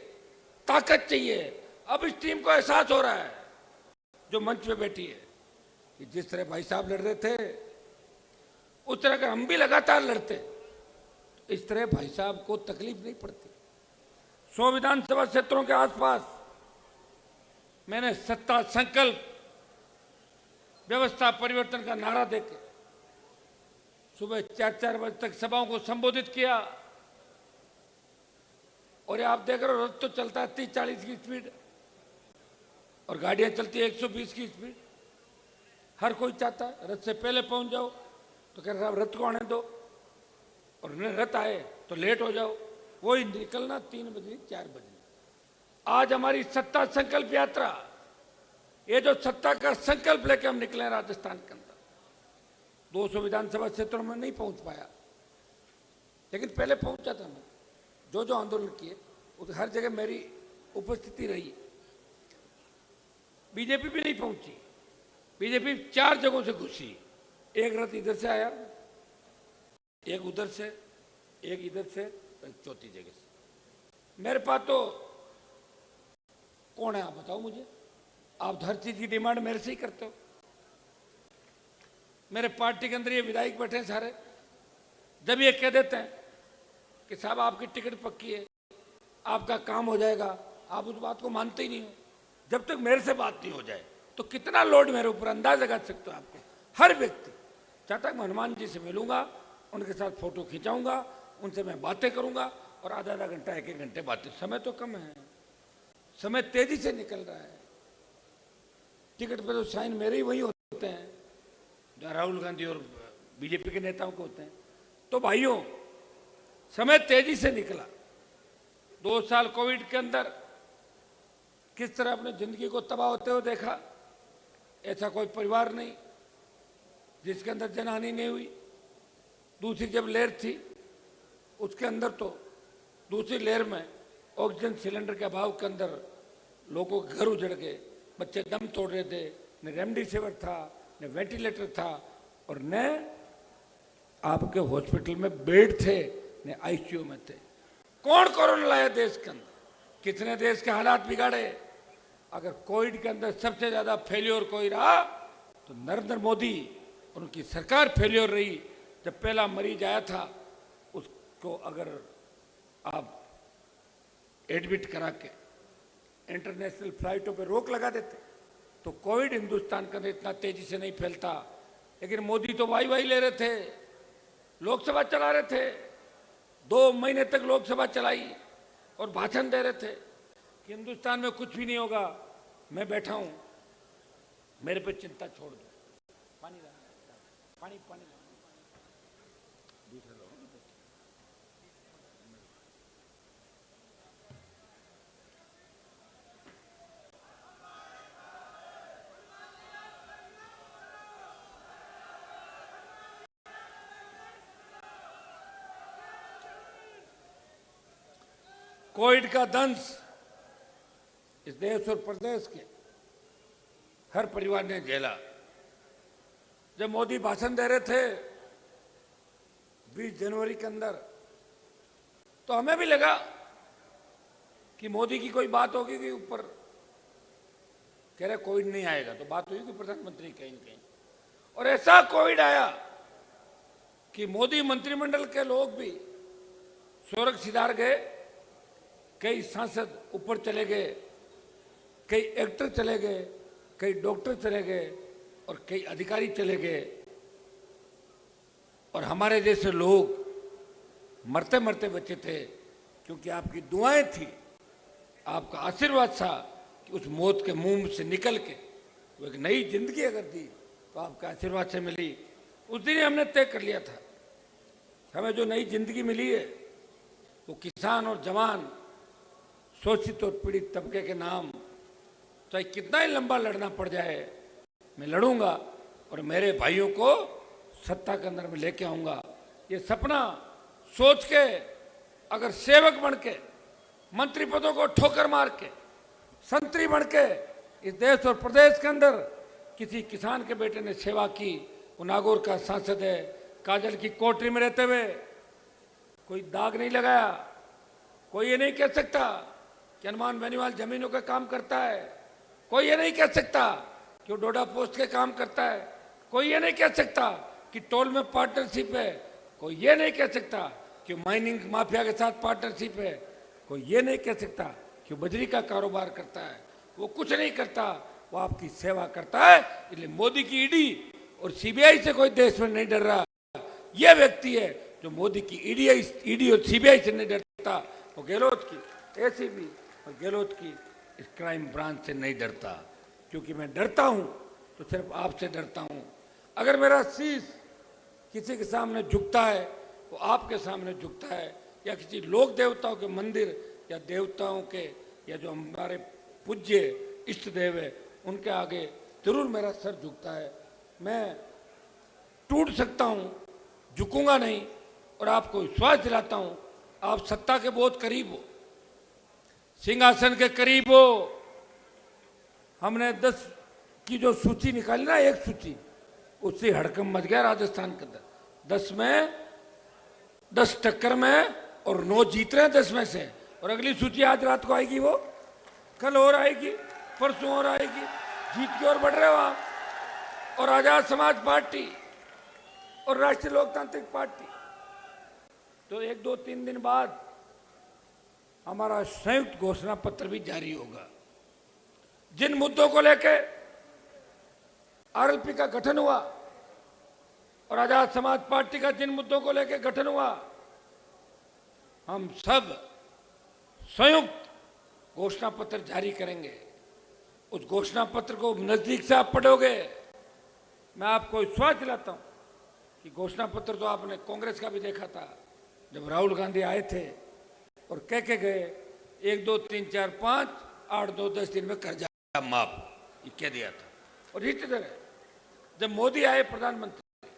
ताकत चाहिए। अब इस टीम को एहसास हो रहा है जो मंच पे बैठी है कि जिस तरह भाई साहब लड़ रहे थे उस तरह अगर हम भी लगातार लड़ते तो इस तरह भाई साहब को तकलीफ नहीं पड़ती। 100 विधानसभा क्षेत्रों के आसपास मैंने सत्ता संकल्प व्यवस्था परिवर्तन का नारा देके सुबह 4-4 बजे तक सभाओं को संबोधित किया। और ये आप देख रहे हो रथ तो चलता है 30-40 की स्पीड और गाड़ियां चलती है 120 की स्पीड। हर कोई चाहता है रथ से पहले पहुंच जाओ, तो कह रहे साहब रथ को आने दो, और रथ आए तो लेट हो जाओ। वही निकलना 3 बजे 4 बजे। आज हमारी सत्ता संकल्प यात्रा, ये जो सत्ता का संकल्प लेके हम निकले राजस्थान के अंदर, 200 विधानसभा क्षेत्रों में नहीं पहुंच पाया, लेकिन पहले पहुंचा था मैं। जो आंदोलन किए उस हर जगह मेरी उपस्थिति रही। बीजेपी भी नहीं पहुंची, बीजेपी 4 जगहों से घुसी। एक रथ इधर से आया, एक उधर से, एक इधर से, एक चौथी जगह से। मेरे पास तो कौन है आप बताओ मुझे? आप हर चीज की डिमांड मेरे से ही करते हो। मेरे पार्टी के अंदर ये विधायक बैठे हैं सारे, जब ये कह देते हैं कि साहब आपकी टिकट पक्की है, आपका काम हो जाएगा, आप उस बात को मानते ही नहीं हो। जब तक मेरे से बात नहीं हो जाए तो कितना लोड मेरे ऊपर अंदाज लगा सकते हो आपको। हर व्यक्ति चाहता है मैं हनुमान जी से मिलूंगा, उनके साथ फोटो खिंचाऊंगा, उनसे मैं बातें करूंगा, और आधा घंटा 1-1 घंटे बातें। समय तो कम है, समय तेजी से निकल रहा है। टिकट पे तो साइन मेरे ही वही होते हैं जो राहुल गांधी और बीजेपी के नेताओं को होते हैं। तो भाइयों, समय तेजी से निकला। 2 साल कोविड के अंदर किस तरह अपनी जिंदगी को तबाह होते हुए देखा। ऐसा कोई परिवार नहीं जिसके अंदर जनहानि नहीं हुई। दूसरी जब लहर थी उसके अंदर तो दूसरी लहर में ऑक्सीजन सिलेंडर के अभाव के अंदर लोगों के घर उजड़ गए, बच्चे दम तोड़ रहे थे, न रेमडेसिविर था, न वेंटिलेटर था, और न आपके हॉस्पिटल में बेड थे, न आईसीयू में थे। कौन कोरोना लाया देश के अंदर? कितने देश के हालात बिगाड़े। अगर कोविड के अंदर सबसे ज्यादा फेल्योर कोई रहा तो नरेंद्र मोदी और उनकी सरकार फेल्योर रही। जब पहला मरीज आया था उसको अगर आप एडमिट करा के इंटरनेशनल फ्लाइटों पे रोक लगा देते तो कोविड हिंदुस्तान के अंदर इतना तेजी से नहीं फैलता। लेकिन मोदी तो वाई ले रहे थे, लोकसभा चला रहे थे, 2 महीने तक लोकसभा चलाई और भाषण दे रहे थे कि हिंदुस्तान में कुछ भी नहीं होगा, मैं बैठा हूं, मेरे पे चिंता छोड़ दो। पानी ला, पानी पानी ला। कोविड का दंश इस देश और प्रदेश के हर परिवार ने झेला। जब मोदी भाषण दे रहे थे 20 जनवरी के अंदर, तो हमें भी लगा कि मोदी की कोई बात होगी कि ऊपर कह रहे कोविड नहीं आएगा, तो बात हुई कि प्रधानमंत्री कहीं न कहीं, और ऐसा कोविड आया कि मोदी मंत्रिमंडल के लोग भी स्वर्ग सिधार गए। कई सांसद ऊपर चले गए, कई एक्टर चले गए, कई डॉक्टर चले गए, और कई अधिकारी चले गए, और हमारे जैसे लोग मरते मरते बचे थे क्योंकि आपकी दुआएं थी, आपका आशीर्वाद था कि उस मौत के मुंह से निकल के वो एक नई जिंदगी अगर दी तो आपका आशीर्वाद से मिली। उस दिन हमने तय कर लिया था हमें जो नई जिंदगी मिली है वो किसान और जवान, शोषित और पीड़ित तबके के नाम, चाहे कितना ही लंबा लड़ना पड़ जाए मैं लड़ूंगा, और मेरे भाइयों को सत्ता के अंदर में लेके आऊंगा। ये सपना सोच के अगर सेवक बन के मंत्री पदों को ठोकर मार के संतरी बन के इस देश और प्रदेश के अंदर किसी किसान के बेटे ने सेवा की, वो नागौर का सांसद है, काजल की कोठरी में रहते हुए कोई दाग नहीं लगाया। कोई ये नहीं कह सकता कि हनुमान बेनीवाल जमीनों का काम करता है। कोई ये नहीं कह सकता कि वो डोडा पोस्ट के काम करता है। कोई ये नहीं कह सकता कि टोल में पार्टनरशिप है। कोई ये नहीं कह सकता कि माइनिंग माफिया के साथ पार्टनरशिप है। कोई ये नहीं कह सकता कि बजरी का कारोबार करता है। वो कुछ नहीं करता, वो आपकी सेवा करता है। इसलिए मोदी की ईडी और सीबीआई से कोई देश में नहीं डर रहा। यह व्यक्ति है जो मोदी की ईडी और सीबीआई से नहीं डरता। वो गहलोत की एसीबी और गहलोत की इस क्राइम ब्रांच से नहीं डरता। क्योंकि मैं डरता हूं तो सिर्फ आपसे डरता हूं। अगर मेरा शीश किसी के सामने झुकता है, वो आपके सामने झुकता है, या किसी लोक देवताओं के मंदिर या देवताओं के या जो हमारे पूज्य इष्ट देव है उनके आगे जरूर मेरा सर झुकता है। मैं टूट सकता हूं, झुकूंगा नहीं। और आपको विश्वास दिलाता हूं, आप सत्ता के बहुत करीब हो, सिंहासन के करीब हो। हमने 10 की जो सूची निकाली ना, एक सूची, उससे हड़कंप मच गया राजस्थान के अंदर। 10 में 10 टक्कर में और 9 जीत रहे हैं 10 में से। और अगली सूची आज रात को आएगी, वो कल और आएगी, परसों और आएगी। जीत की ओर बढ़ रहे हो आप। और आजाद समाज पार्टी और राष्ट्रीय लोकतांत्रिक पार्टी तो 1, 2, 3 दिन बाद हमारा संयुक्त घोषणा पत्र भी जारी होगा। जिन मुद्दों को लेकर आरएलपी का गठन हुआ और आजाद समाज पार्टी का जिन मुद्दों को लेकर गठन हुआ, हम सब संयुक्त घोषणा पत्र जारी करेंगे। उस घोषणा पत्र को नजदीक से आप पढ़ोगे। मैं आपको विश्वास दिलाता हूं कि घोषणा पत्र तो आपने कांग्रेस का भी देखा था, जब राहुल गांधी आए थे और कह के गए 1, 2, 3, 4, 5, 8, 2, 10 दिन में कर्जा माफ, ये कह दिया था। और इसी तरह जब मोदी आए प्रधानमंत्री,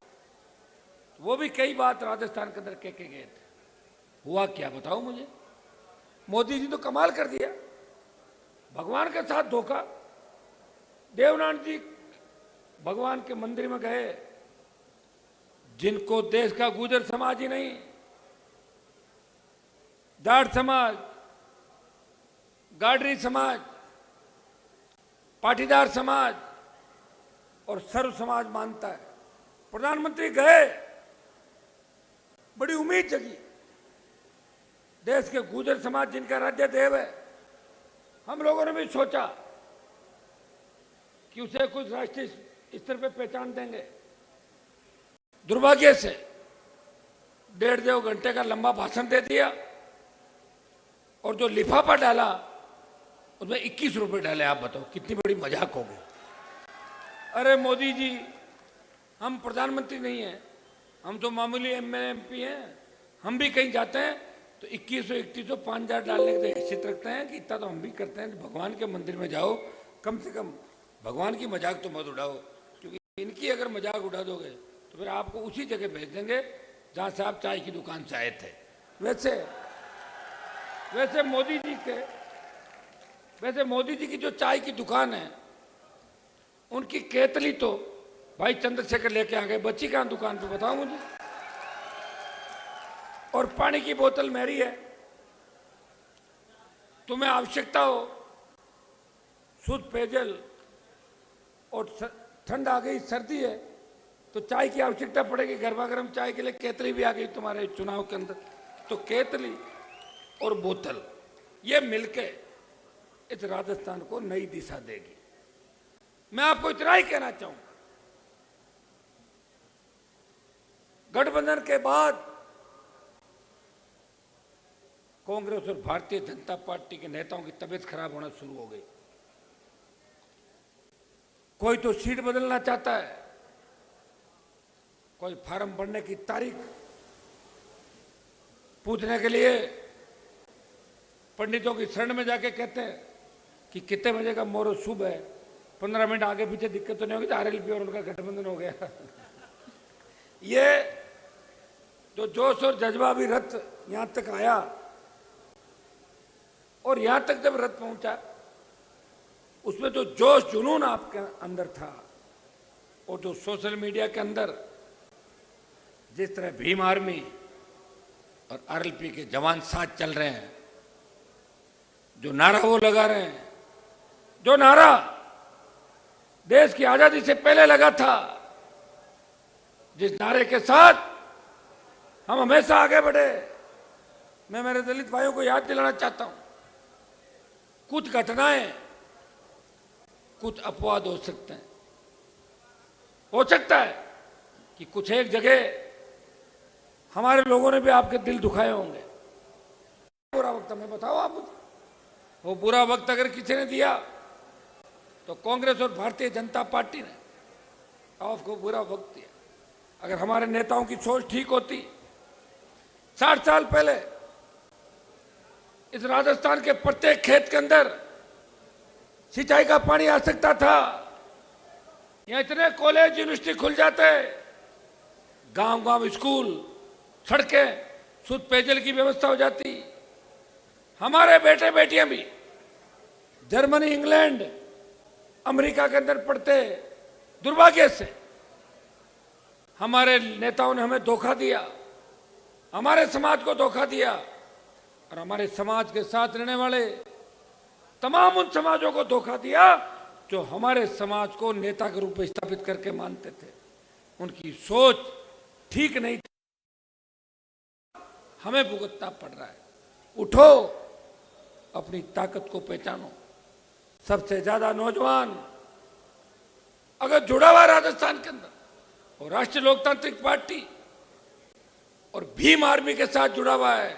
वो भी कई बात राजस्थान के अंदर कह के गए थे। हुआ क्या बताओ मुझे? मोदी जी तो कमाल कर दिया, भगवान के साथ धोखा। देवनाथ जी भगवान के मंदिर में गए, जिनको देश का गुर्जर समाज ही नहीं, जाट समाज, गाडरी समाज, पाटीदार समाज और सर्व समाज मानता है। प्रधानमंत्री गए, बड़ी उम्मीद जगी। देश के गुर्जर समाज जिनका राज्य देव है, हम लोगों ने भी सोचा कि उसे कुछ राष्ट्रीय स्तर पे पहचान देंगे। दुर्भाग्य से 1.5-2 घंटे का लंबा भाषण दे दिया और जो लिफाफा डाला उसमें 21 रुपए डाले। आप बताओ कितनी बड़ी मजाक होगी। अरे मोदी जी, हम प्रधानमंत्री नहीं हैं, हम तो मामूली एमएलए एमपी हैं। हम भी कहीं जाते हैं तो 2100 5,000 डालने की हैसियत रखते हैं कि इतना तो हम भी करते हैं। भगवान के मंदिर में जाओ, कम से कम भगवान की मजाक तो मत उड़ाओ, क्योंकि इनकी अगर मजाक उड़ा दोगे तो फिर आपको उसी जगह भेज देंगे जहाँ से आप चाय की दुकान से आए थे। वैसे मोदी जी की जो चाय की दुकान है, उनकी केतली तो भाई चंद्रशेखर लेके आ गए। बची कहाँ दुकान पे बताओ मुझे। और पानी की बोतल मेरी है। तुम्हें आवश्यकता हो शुद्ध पेयजल और ठंड आ गई, सर्दी है तो चाय की आवश्यकता पड़ेगी। गर्मा गर्म चाय के लिए केतली भी आ गई तुम्हारे चुनाव के अंदर। तो केतली और बोतल ये मिलके इस राजस्थान को नई दिशा देगी। मैं आपको इतना ही कहना चाहूंगा, गठबंधन के बाद कांग्रेस और भारतीय जनता पार्टी के नेताओं की तबीयत खराब होना शुरू हो गई। कोई तो सीट बदलना चाहता है, कोई फार्म भरने की तारीख पूछने के लिए पंडितों की शरण में जाके कहते हैं कि कितने बजे का मोहर शुभ है, 15 मिनट आगे पीछे दिक्कत तो नहीं होगी। तो आरएलपी और उनका गठबंधन हो गया। ये जो जोश और जज्बा भी रथ यहां तक आया, और यहां तक जब रथ पहुंचा, उसमें जो जोश जुनून आपके अंदर था, और जो सोशल मीडिया के अंदर जिस तरह भीम आर्मी और आरएलपी के जवान साथ चल रहे हैं, जो नारा वो लगा रहे हैं, जो नारा देश की आजादी से पहले लगा था, जिस नारे के साथ हम हमेशा आगे बढ़े। मैं मेरे दलित भाइयों को याद दिलाना चाहता हूं, कुछ घटनाएं, कुछ अपवाद हो सकते हैं। हो सकता है कि कुछ एक जगह हमारे लोगों ने भी आपके दिल दुखाए होंगे। बुरा वक्त हमें बताओ आप मुझे, वो बुरा वक्त अगर किसी ने दिया तो कांग्रेस और भारतीय जनता पार्टी ने आपको बुरा वक्त दिया। अगर हमारे नेताओं की सोच ठीक होती, 60 साल पहले इस राजस्थान के प्रत्येक खेत के अंदर सिंचाई का पानी आ सकता था। यहाँ इतने कॉलेज यूनिवर्सिटी खुल जाते, गांव गांव स्कूल, सड़कें, शुद्ध पेयजल की व्यवस्था हो जाती। हमारे बेटे बेटियां भी जर्मनी, इंग्लैंड, अमेरिका के अंदर पढ़ते। दुर्भाग्य से हमारे नेताओं ने हमें धोखा दिया, हमारे समाज को धोखा दिया, और हमारे समाज के साथ रहने वाले तमाम उन समाजों को धोखा दिया जो हमारे समाज को नेता के रूप में स्थापित करके मानते थे। उनकी सोच ठीक नहीं थी, हमें भुगतना पड़ रहा है। उठो, अपनी ताकत को पहचानो। सबसे ज्यादा नौजवान अगर जुड़ा हुआ राजस्थान के अंदर और राष्ट्रीय लोकतांत्रिक पार्टी और भीम आर्मी के साथ जुड़ा हुआ है,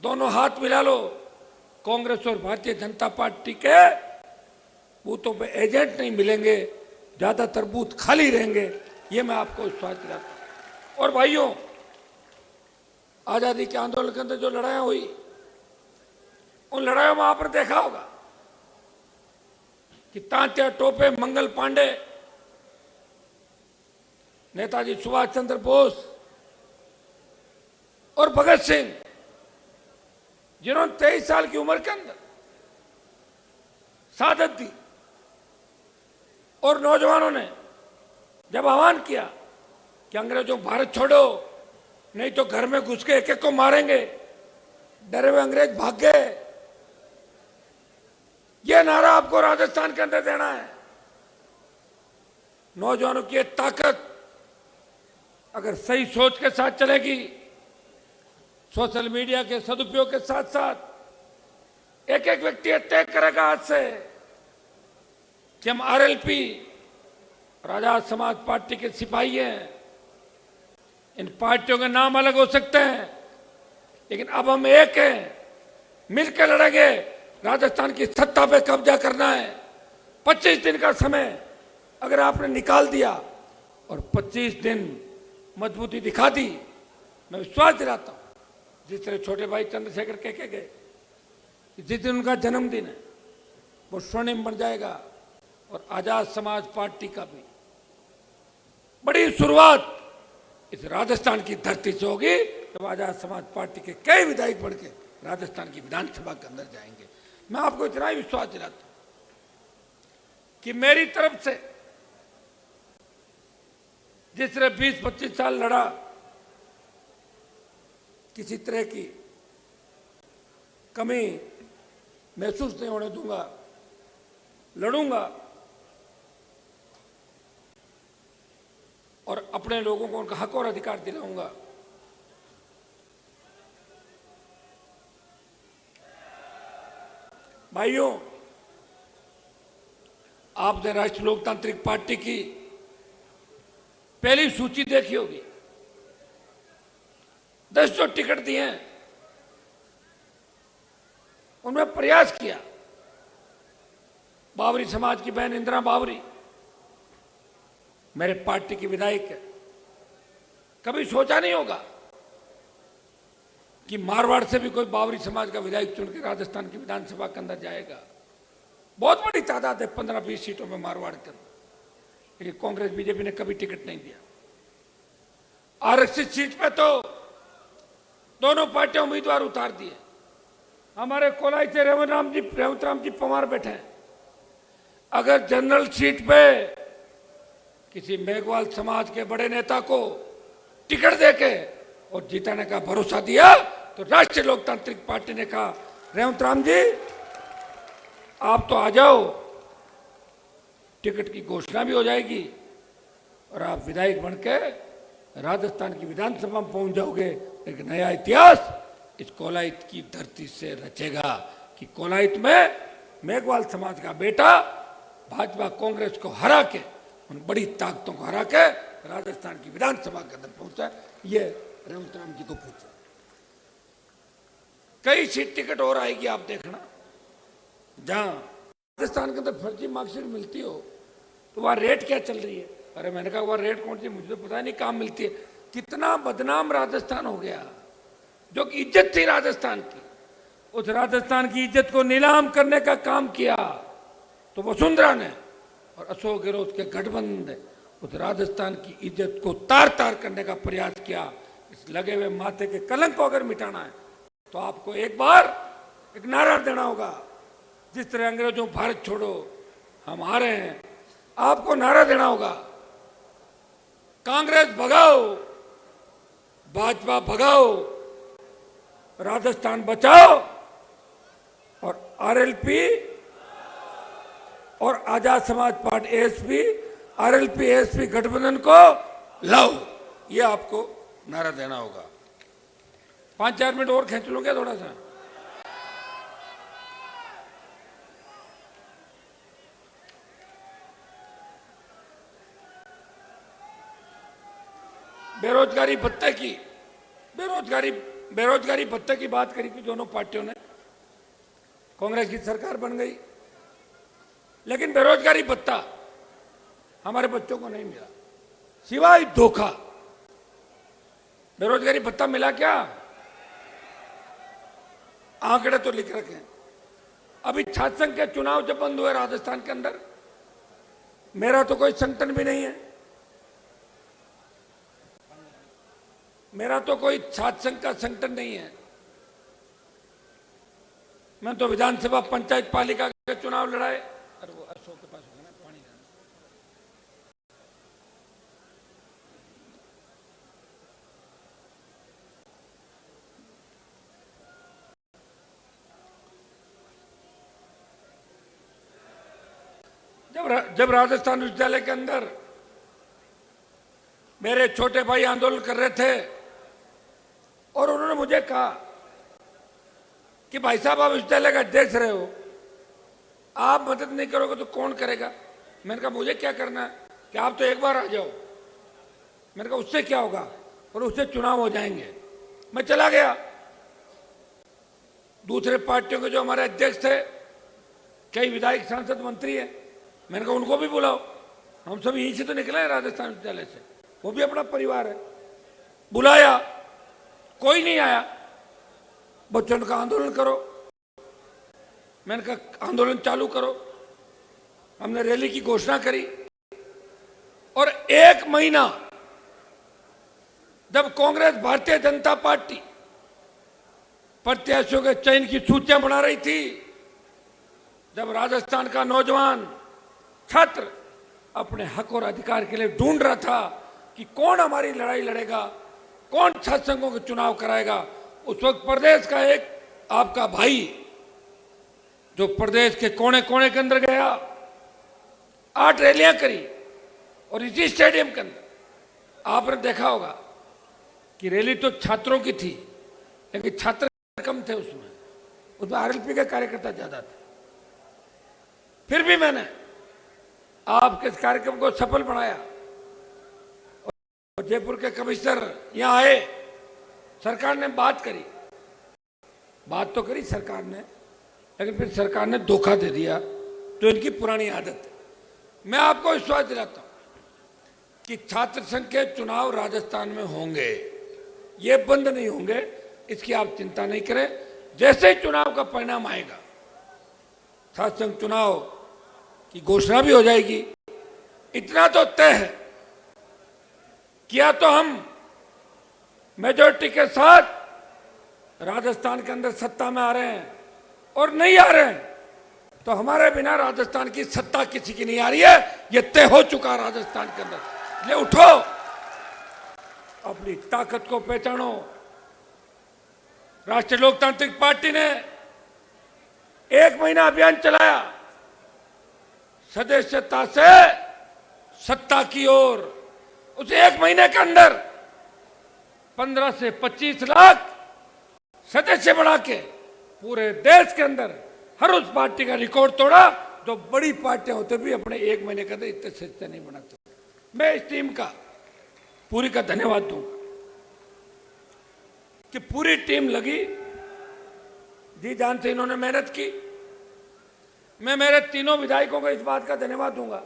दोनों हाथ मिला लो। कांग्रेस और भारतीय जनता पार्टी के बूथों पे एजेंट नहीं मिलेंगे, ज्यादातर बूथ खाली रहेंगे, ये मैं आपको विश्वास दिलाता हूं। और भाइयों, आजादी के आंदोलन के अंदर जो लड़ाइयां हुई, उन लड़ाइयों में आपने देखा होगा कि तांत्या टोपे, मंगल पांडे, नेताजी सुभाष चंद्र बोस और भगत सिंह, जिन्होंने 23 साल की उम्र के अंदर शहादत दी, और नौजवानों ने जब आह्वान किया कि अंग्रेजों भारत छोड़ो, नहीं तो घर में घुस के एक एक को मारेंगे, डरे हुए अंग्रेज भाग गए। यह नारा आपको राजस्थान के अंदर देना है। नौजवानों की ताकत अगर सही सोच के साथ चलेगी, सोशल मीडिया के सदुपयोग के साथ साथ एक एक व्यक्ति तय करेगा आज से कि हम आरएलपी, आजाद समाज पार्टी के सिपाही हैं। इन पार्टियों के नाम अलग हो सकते हैं, लेकिन अब हम एक हैं, मिलकर लड़ेंगे। राजस्थान की सत्ता पे कब्जा करना है। 25 दिन का समय अगर आपने निकाल दिया और 25 दिन मजबूती दिखा दी, मैं विश्वास दिलाता हूं, जिस तरह छोटे भाई चंद्रशेखर कह गए, जिस दिन उनका जन्मदिन है वो स्वर्णिम बन जाएगा। और आजाद समाज पार्टी का भी बड़ी शुरुआत इस राजस्थान की धरती से होगी, जब आजाद समाज पार्टी के कई विधायक बढ़ के राजस्थान की विधानसभा के अंदर जाएंगे। मैं आपको इतना ही विश्वास दिलाता हूं कि मेरी तरफ से जिस तरह 20-25 साल लड़ा, किसी तरह की कमी महसूस नहीं होने दूंगा, लड़ूंगा और अपने लोगों को उनका हक और अधिकार दिलाऊंगा। भाइयों, आपने राष्ट्रीय लोकतांत्रिक पार्टी की पहली सूची देखी होगी। 10 जो टिकट दिए हैं, उनमें प्रयास किया। बावरी समाज की बहन इंदिरा बावरी मेरे पार्टी की विधायक है। कभी सोचा नहीं होगा कि मारवाड़ से भी कोई बावरी समाज का विधायक चुन के राजस्थान की विधानसभा के अंदर जाएगा। बहुत बड़ी तादाद है, 15-20 सीटों में मारवाड़ के अंदर, लेकिन कांग्रेस बीजेपी ने कभी टिकट नहीं दिया। आरक्षित सीट पे तो दोनों पार्टियां उम्मीदवार उतार दिए। हमारे कोलाई से रेवंत राम जी पवार बैठे हैं। अगर जनरल सीट पे किसी मेघवाल समाज के बड़े नेता को टिकट देके और जीताने का भरोसा दिया, तो राष्ट्रीय लोकतांत्रिक पार्टी ने कहा, रेवंत राम जी आप तो आ जाओ, टिकट की घोषणा भी हो जाएगी और आप विधायक बन के राजस्थान की विधानसभा में पहुंच जाओगे। एक नया इतिहास इस कोलायत की धरती से रचेगा कि कोलायत में मेघवाल समाज का बेटा भाजपा कांग्रेस को हरा के, उन बड़ी ताकतों को हरा के राजस्थान की विधानसभा के अंदर पहुंचा। ये रेवंत राम जी को पूछो। कई सीट टिकट और आएगी, आप देखना। जहां राजस्थान के अंदर फर्जी मार्कशीट मिलती हो तो वहां रेट क्या चल रही है? अरे मैंने कहा वह रेट कौन सी, मुझे तो पता नहीं कहां मिलती है। कितना बदनाम राजस्थान हो गया। जो कि इज्जत थी राजस्थान की, उस राजस्थान की इज्जत को नीलाम करने का काम किया तो वसुंधरा ने और अशोक गहलोत के गठबंधन ने उस राजस्थान की इज्जत को तार तार करने का प्रयास किया। इस लगे हुए माथे के कलंक को अगर मिटाना है तो आपको एक बार एक नारा देना होगा। जिस तरह अंग्रेजों भारत छोड़ो हम आ रहे हैं, आपको नारा देना होगा, कांग्रेस भगाओ, भाजपा भगाओ, राजस्थान बचाओ और आरएलपी और Azad Samaj party ASP, RLP ASP गठबंधन को लाओ। ये आपको नारा देना होगा। 5-4 मिनट और खींच लूंगा थोड़ा सा। बेरोजगारी भत्ते की बेरोजगारी भत्ते की बात करी थी दोनों पार्टियों ने। कांग्रेस की सरकार बन गई, लेकिन बेरोजगारी भत्ता हमारे बच्चों को नहीं मिला, सिवाय धोखा। बेरोजगारी भत्ता मिला क्या? आंकड़े तो लिख रखे हैं। अभी छात्र संघ के चुनाव जब बंद हुए राजस्थान के अंदर, मेरा तो कोई संगठन भी नहीं है, मेरा तो कोई छात्र संघ का संगठन नहीं है। मैं तो विधानसभा पंचायत पालिका के चुनाव लड़ाए। अरे वो अशोक के पास होगा ना, पानी जब राजस्थान विश्वविद्यालय के अंदर मेरे छोटे भाई आंदोलन कर रहे थे और उन्होंने मुझे कहा कि भाई साहब आप विश्वविद्यालय का अध्यक्ष रहे हो, आप मदद नहीं करोगे तो कौन करेगा? मैंने कहा मुझे क्या करना है कि आप तो एक बार आ जाओ। मैंने कहा उससे क्या होगा, और उससे चुनाव हो जाएंगे। मैं चला गया। दूसरे पार्टियों के जो हमारे अध्यक्ष थे, कई विधायक सांसद मंत्री हैं, मैंने कहा उनको भी बुलाओ, हम सब यहीं से तो निकले हैं राजस्थान विश्वविद्यालय से, वो भी अपना परिवार है। बुलाया, कोई नहीं आया। बच्चों का आंदोलन करो, मैंने कहा आंदोलन चालू करो। हमने रैली की घोषणा करी और 1 महीना जब कांग्रेस भारतीय जनता पार्टी प्रत्याशियों के चयन की सूचियां बना रही थी, जब राजस्थान का नौजवान छात्र अपने हक और अधिकार के लिए ढूंढ रहा था कि कौन हमारी लड़ाई लड़ेगा, कौन छात्र संघों के चुनाव कराएगा, उस वक्त प्रदेश का एक आपका भाई जो प्रदेश के कोने कोने के अंदर गया, 8 रैलियां करी और इसी स्टेडियम के अंदर आपने देखा होगा कि रैली तो छात्रों की थी, लेकिन छात्र कम थे उसमें आरएलपी के कार्यकर्ता ज्यादा थे। फिर भी मैंने आपके इस कार्यक्रम को सफल बनाया और जयपुर के कमिश्नर यहां आए। सरकार ने बात तो करी सरकार ने, लेकिन फिर सरकार ने धोखा दे दिया, तो इनकी पुरानी आदत है। मैं आपको विश्वास दिलाता हूं कि छात्र संघ के चुनाव राजस्थान में होंगे, ये बंद नहीं होंगे, इसकी आप चिंता नहीं करें। जैसे ही चुनाव का परिणाम आएगा, छात्र संघ चुनाव की घोषणा भी हो जाएगी। इतना तो तय है कि या तो हम मेजॉरिटी के साथ राजस्थान के अंदर सत्ता में आ रहे हैं, और नहीं आ रहे हैं तो हमारे बिना राजस्थान की सत्ता किसी की नहीं आ रही है। ये तय हो चुका राजस्थान के अंदर। ले उठो, अपनी ताकत को पहचानो। राष्ट्रीय लोकतांत्रिक पार्टी ने 1 महीना अभियान चलाया, सदस्यता से सत्ता की ओर, उस एक महीने के अंदर 15 से 25 लाख सदस्य बढ़ा के पूरे देश के अंदर हर उस पार्टी का रिकॉर्ड तोड़ा जो बड़ी पार्टियां होते भी अपने एक महीने के अंदर इतने सदस्य नहीं बनाते। मैं इस टीम का पूरी का धन्यवाद दूंगा कि पूरी टीम लगी, जी जान से इन्होंने मेहनत की। मैं मेरे तीनों विधायकों को इस बात का धन्यवाद दूंगा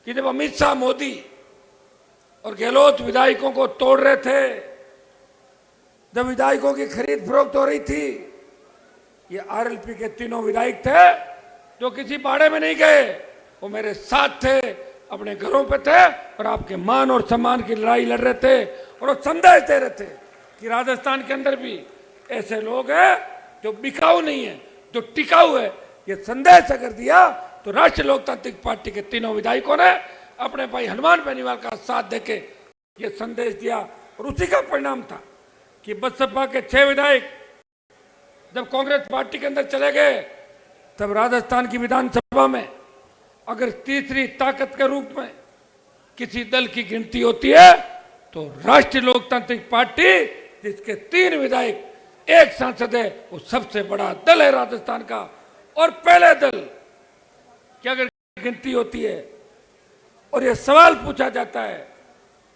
कि जब अमित शाह, मोदी और गहलोत विधायकों को तोड़ रहे थे, जब विधायकों की खरीद फरोख्त हो रही थी, ये आरएलपी के तीनों विधायक थे जो किसी बाड़े में नहीं गए, वो मेरे साथ थे, अपने घरों पे थे और आपके मान और सम्मान की लड़ाई लड़ रहे थे और वो संदेश दे रहे थे कि राजस्थान के अंदर भी ऐसे लोग हैं जो बिकाऊ नहीं है, जो टिकाऊ है। ये संदेश अगर दिया तो राष्ट्रीय लोकतांत्रिक पार्टी के तीनों विधायकों ने अपने भाई हनुमान बेनीवाल का साथ देके ये संदेश दिया और उसी का परिणाम था कि बसपा के 6 विधायक जब कांग्रेस पार्टी के अंदर चले गए, तब राजस्थान की विधानसभा में अगर तीसरी ताकत के रूप में किसी दल की गिनती होती है तो राष्ट्रीय लोकतांत्रिक पार्टी, जिसके 3 विधायक, 1 सांसद है, वो सबसे बड़ा दल है राजस्थान का। और पहले दल की अगर गिनती होती है और ये सवाल पूछा जाता है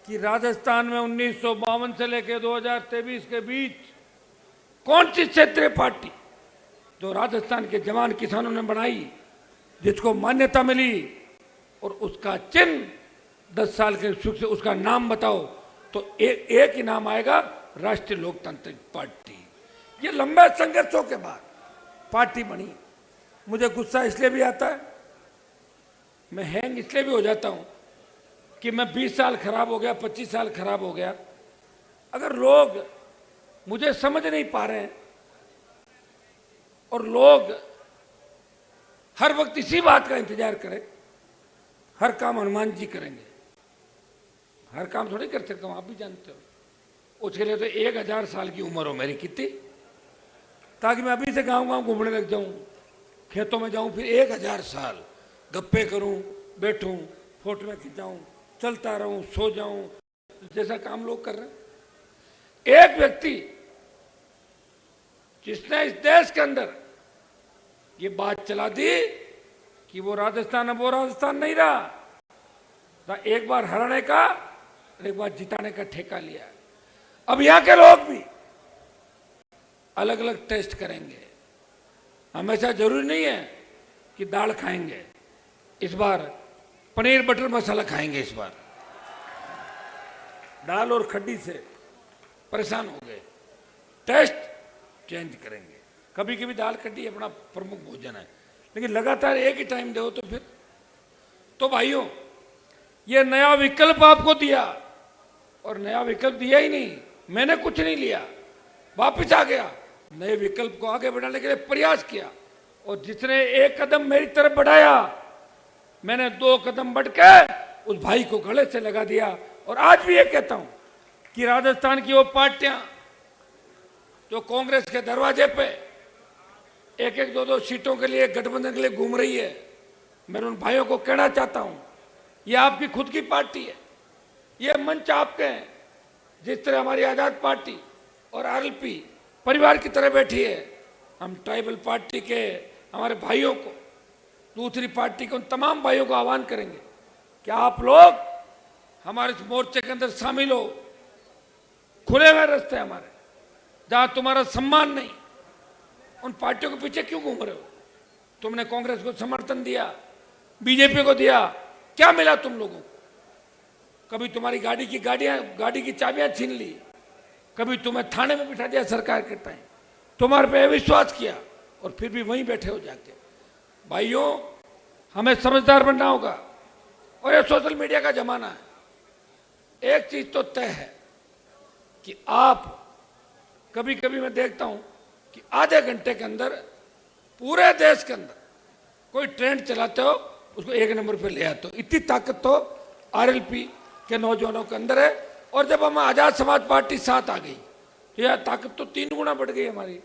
कि राजस्थान में 1952 से लेकर 2023 के बीच कौन सी क्षेत्रीय पार्टी जो राजस्थान के जवान किसानों ने बनाई, जिसको मान्यता मिली और उसका चिन्ह 10 साल के सुख से उसका नाम बताओ, तो एक ही नाम आएगा, राष्ट्रीय लोकतांत्रिक पार्टी। ये लंबे संघर्षों के बाद पार्टी बनी। मुझे गुस्सा इसलिए भी आता है, मैं हैंग इसलिए भी हो जाता हूं कि मैं 20 साल खराब हो गया, 25 साल खराब हो गया। अगर लोग मुझे समझ नहीं पा रहे हैं और लोग हर वक्त इसी बात का इंतजार करें, हर काम हनुमान जी करेंगे, हर काम थोड़ी कर सकता हूं, आप भी जानते हो। उसके लिए तो 1000 साल की उम्र हो मेरी कितनी, ताकि मैं अभी से गांव-गांव घूमने लग जाऊं, खेतों में जाऊं, फिर 1000 साल गप्पे करूं, बैठूं, फोटो में खिंचाऊं, चलता रहूं, सो जाऊं, जैसा काम लोग कर रहे हैं। एक व्यक्ति जिसने इस देश के अंदर ये बात चला दी कि वो राजस्थान, अब वो राजस्थान नहीं रहा, एक बार हराने का और एक बार जिताने का ठेका लिया। अब यहां के लोग भी अलग अलग टेस्ट करेंगे। हमेशा जरूरी नहीं है कि दाल खाएंगे, इस बार पनीर बटर मसाला खाएंगे। इस बार दाल और खड्डी से परेशान हो गए, टेस्ट चेंज करेंगे। कभी कभी दाल खड्डी अपना प्रमुख भोजन है, लेकिन लगातार एक ही टाइम दो तो फिर तो भाइयों, ये नया विकल्प आपको दिया और नया विकल्प दिया ही नहीं, मैंने कुछ नहीं लिया, वापिस आ गया, नए विकल्प को आगे बढ़ाने के लिए प्रयास किया। और जिसने एक कदम मेरी तरफ बढ़ाया, मैंने 2 कदम बढ़ के उस भाई को गले से लगा दिया। और आज भी ये कहता हूं कि राजस्थान की वो पार्टियां जो कांग्रेस के दरवाजे पे 1-1, 2-2 सीटों के लिए गठबंधन के लिए घूम रही है, मैं उन भाइयों को कहना चाहता हूं, ये आपकी खुद की पार्टी है, ये मंच आपके हैं। जिस तरह हमारी आजाद पार्टी और आरएलपी परिवार की तरह बैठी है, हम ट्राइबल पार्टी के हमारे भाइयों को, दूसरी पार्टी के उन तमाम भाइयों को आह्वान करेंगे कि आप लोग हमारे इस मोर्चे के अंदर शामिल हो। खुले हुए रास्ते हमारे, जहां तुम्हारा सम्मान नहीं, उन पार्टियों के पीछे क्यों घूम रहे हो? तुमने कांग्रेस को समर्थन दिया, बीजेपी को दिया, क्या मिला तुम लोगों को? कभी तुम्हारी गाड़ी की चाबियां छीन ली, कभी तुम्हें थाने में बिठा दिया सरकार के टाइम, तुम्हारे पे विश्वास किया और फिर भी वहीं बैठे हो जाके। भाइयों, हमें समझदार बनना होगा और ये सोशल मीडिया का जमाना है। एक चीज तो तय है कि आप, कभी कभी मैं देखता हूं कि आधे घंटे के अंदर पूरे देश के अंदर कोई ट्रेंड चलाते हो, उसको 1 नंबर पे ले आते हो। इतनी ताकत तो आरएलपी के नौजवानों के अंदर है। और जब हम आजाद समाज पार्टी साथ आ गई तो यह ताकत तो 3 गुना बढ़ गई हमारी।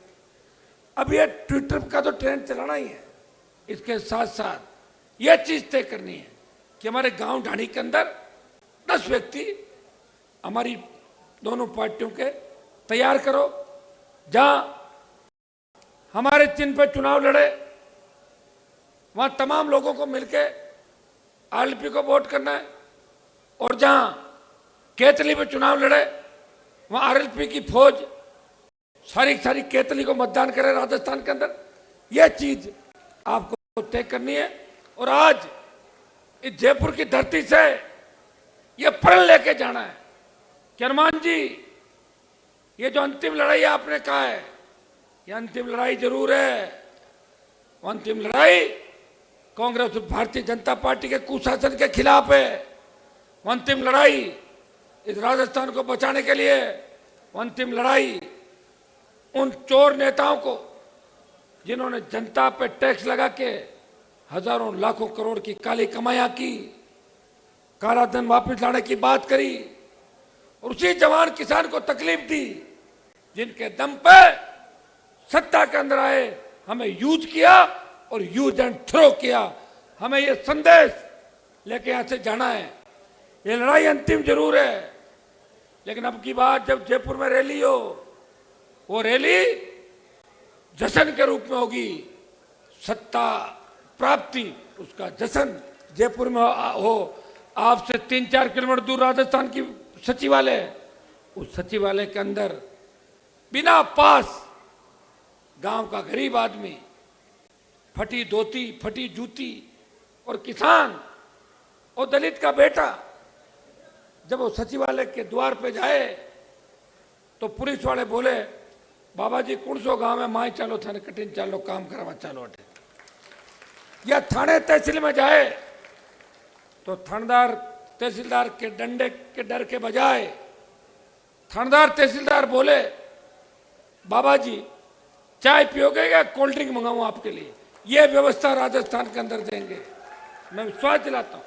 अब ये ट्विटर का तो ट्रेंड चलाना ही है, इसके साथ साथ यह चीज तय करनी है कि हमारे गांव ढाणी के अंदर 10 व्यक्ति हमारी दोनों पार्टियों के तैयार करो, जहां हमारे चिन्ह पर चुनाव लड़े, वहां तमाम लोगों को मिलकर आरएलपी को वोट करना है, और जहां केतली पे चुनाव लड़े वहां आरएलपी की फौज सारी केतली को मतदान करे राजस्थान के अंदर। यह चीज आपको तय करनी है। और आज इस जयपुर की धरती से यह प्रण लेके जाना है कि हनुमान जी, ये जो अंतिम लड़ाई आपने कहा है, यह अंतिम लड़ाई जरूर है। अंतिम लड़ाई कांग्रेस और भारतीय जनता पार्टी के कुशासन के खिलाफ है। अंतिम लड़ाई इस राजस्थान को बचाने के लिए, अंतिम लड़ाई उन चोर नेताओं को जिन्होंने जनता पे टैक्स लगा के हजारों लाखों करोड़ की काली कमाइयां की, काला धन वापस लाने की बात करी, और उसी जवान किसान को तकलीफ दी जिनके दम पे सत्ता के अंदर आए, हमें यूज किया और यूज एंड थ्रो किया। हमें यह संदेश लेके यहां से जाना है। ये लड़ाई अंतिम जरूर है, लेकिन अब की बात जब जयपुर में रैली हो, वो रैली जश्न के रूप में होगी। सत्ता प्राप्ति उसका जश्न जयपुर में हो। आपसे 3-4 किलोमीटर दूर राजस्थान की सचिवालय, उस सचिवालय के अंदर बिना पास गांव का गरीब आदमी, फटी धोती, फटी जूती, और किसान और दलित का बेटा जब वो सचिवालय के द्वार पे जाए तो पुलिस वाले बोले, बाबा जी कौन सो गांव में माए चलो थाने कठिन चलो काम करवा चलो अटे। या थाने तहसील में जाए तो थानेदार तहसीलदार के डंडे के डर के बजाय थानेदार तहसीलदार बोले, बाबा जी चाय पियोगे या कोल्ड ड्रिंक मंगाऊं आपके लिए। यह व्यवस्था राजस्थान के अंदर देंगे। मैं विश्वास दिलाता हूं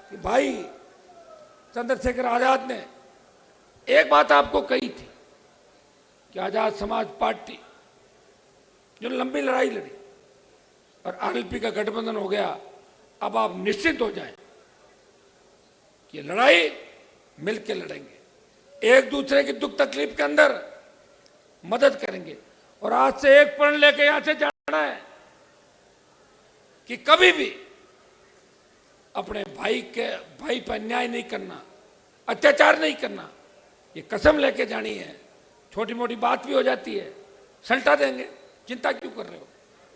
कि भाई चंद्रशेखर आजाद ने एक बात आपको कही थी कि आजाद समाज पार्टी जो लंबी लड़ाई लड़ी और आरएलपी का गठबंधन हो गया, अब आप निश्चित हो जाएं कि लड़ाई मिलकर लड़ेंगे, एक दूसरे की दुख तकलीफ के अंदर मदद करेंगे। और आज से एक प्रण लेके यहां से जाना है कि कभी भी अपने भाई पर अन्याय नहीं करना, अत्याचार नहीं करना। ये कसम लेके जानी है। छोटी मोटी बात भी हो जाती है, सल्टा देंगे, चिंता क्यों कर रहे हो।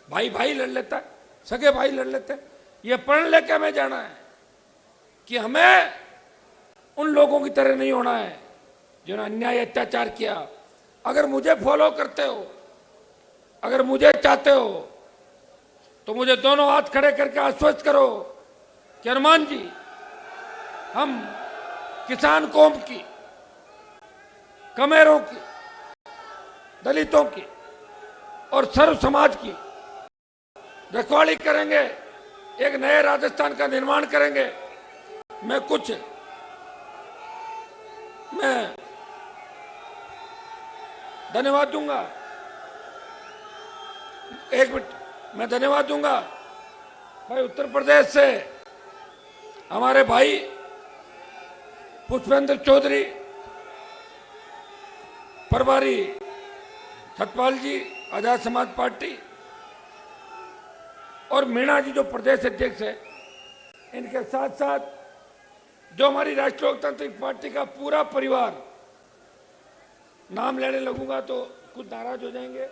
भाई भाई लड़ लेता है, सगे भाई लड़ लेते हैं। ये प्रण लेके हमें जाना है कि हमें उन लोगों की तरह नहीं होना है जिन्होंने अन्याय अत्याचार किया। अगर मुझे फॉलो करते हो, अगर मुझे चाहते हो, तो मुझे दोनों हाथ खड़े करके आश्वस्त करो कि हनुमान जी, हम किसान कौम की, कमेरों की, दलितों की और सर्व समाज की रखवाली करेंगे, एक नए राजस्थान का निर्माण करेंगे। मैं धन्यवाद दूंगा, एक मिनट, मैं धन्यवाद दूंगा भाई उत्तर प्रदेश से हमारे भाई पुष्पेंद्र चौधरी, प्रभारी सतपाल जी आजाद समाज पार्टी, और मीणा जी जो प्रदेश अध्यक्ष है। इनके साथ साथ जो हमारी राष्ट्रीय लोकतांत्रिक पार्टी का पूरा परिवार, नाम लेने लगूंगा तो कुछ नाराज हो जाएंगे।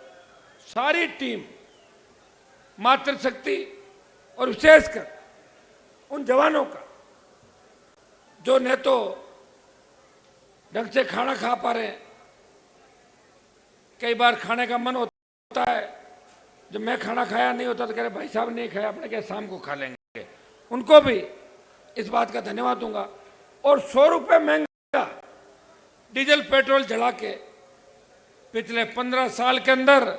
सारी टीम, मातृशक्ति और विशेषकर उन जवानों का जो न तो ढंग से खाना खा पा रहे हैं, कई बार खाने का मन होता है, जब मैं खाना खाया नहीं होता तो कह रहे भाई साहब नहीं खाया, अपने क्या शाम को खा लेंगे। उनको भी इस बात का धन्यवाद दूंगा। और 100 रुपये महंगा डीजल पेट्रोल जला के पिछले 15 साल के अंदर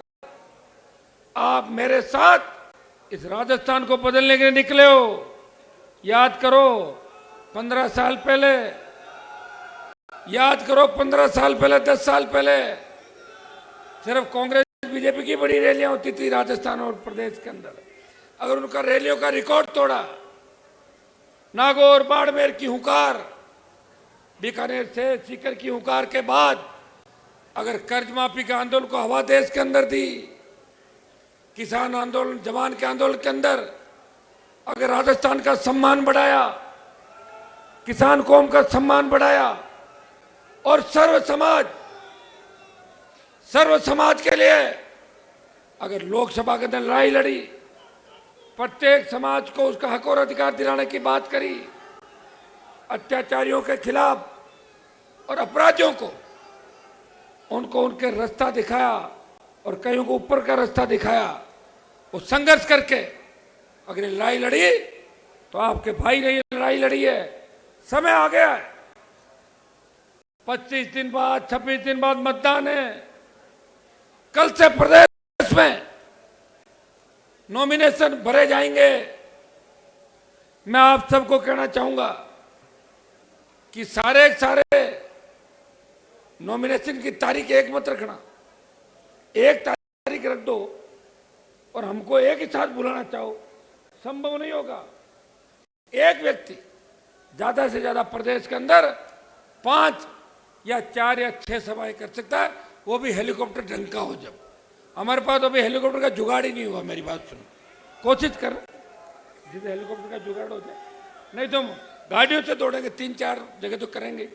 आप मेरे साथ इस राजस्थान को बदलने के लिए निकले हो। याद करो 15 साल पहले, याद करो 15 साल पहले, 10 साल पहले सिर्फ कांग्रेस बीजेपी की बड़ी रैलियां होती थी राजस्थान और प्रदेश के अंदर। अगर उनका रैलियों का रिकॉर्ड तोड़ा, नागौर बाड़मेर की हुंकार, बीकानेर से सीकर की हुंकार के बाद अगर कर्ज माफी के आंदोलन को हवा देश के अंदर दी, किसान आंदोलन, जवान के आंदोलन के अंदर अगर राजस्थान का सम्मान बढ़ाया, किसान कौम का सम्मान बढ़ाया और सर्व समाज के लिए अगर लोकसभा के अंदर लड़ाई लड़ी, प्रत्येक समाज को उसका हक और अधिकार दिलाने की बात करी, अत्याचारियों के खिलाफ और अपराधियों को उनको उनके रास्ता दिखाया और कईयों को ऊपर का रास्ता दिखाया, वो संघर्ष करके अगर ये लड़ाई लड़ी तो आपके भाई ने ये लड़ाई लड़ी है। समय आ गया है, 25 दिन बाद 26 दिन बाद मतदान है। कल से प्रदेश में नॉमिनेशन भरे जाएंगे। मैं आप सबको कहना चाहूंगा कि सारे नॉमिनेशन की तारीख एक मत रखना, एक तारीख रख दो और हमको एक ही साथ बुलाना चाहो, संभव नहीं होगा। एक व्यक्ति ज्यादा से ज्यादा प्रदेश के अंदर 5 या 4 या 6 सभाएं कर सकता है, वो भी हेलीकॉप्टर ढंग का हो। जब हमारे पास अभी हेलीकॉप्टर का जुगाड़ ही नहीं हुआ। मेरी बात सुनो, कोशिश कर जिसे हेलीकॉप्टर का जुगाड़ हो जाए, नहीं तो गाड़ियों से दौड़ेंगे, 3-4 जगह तो करेंगे।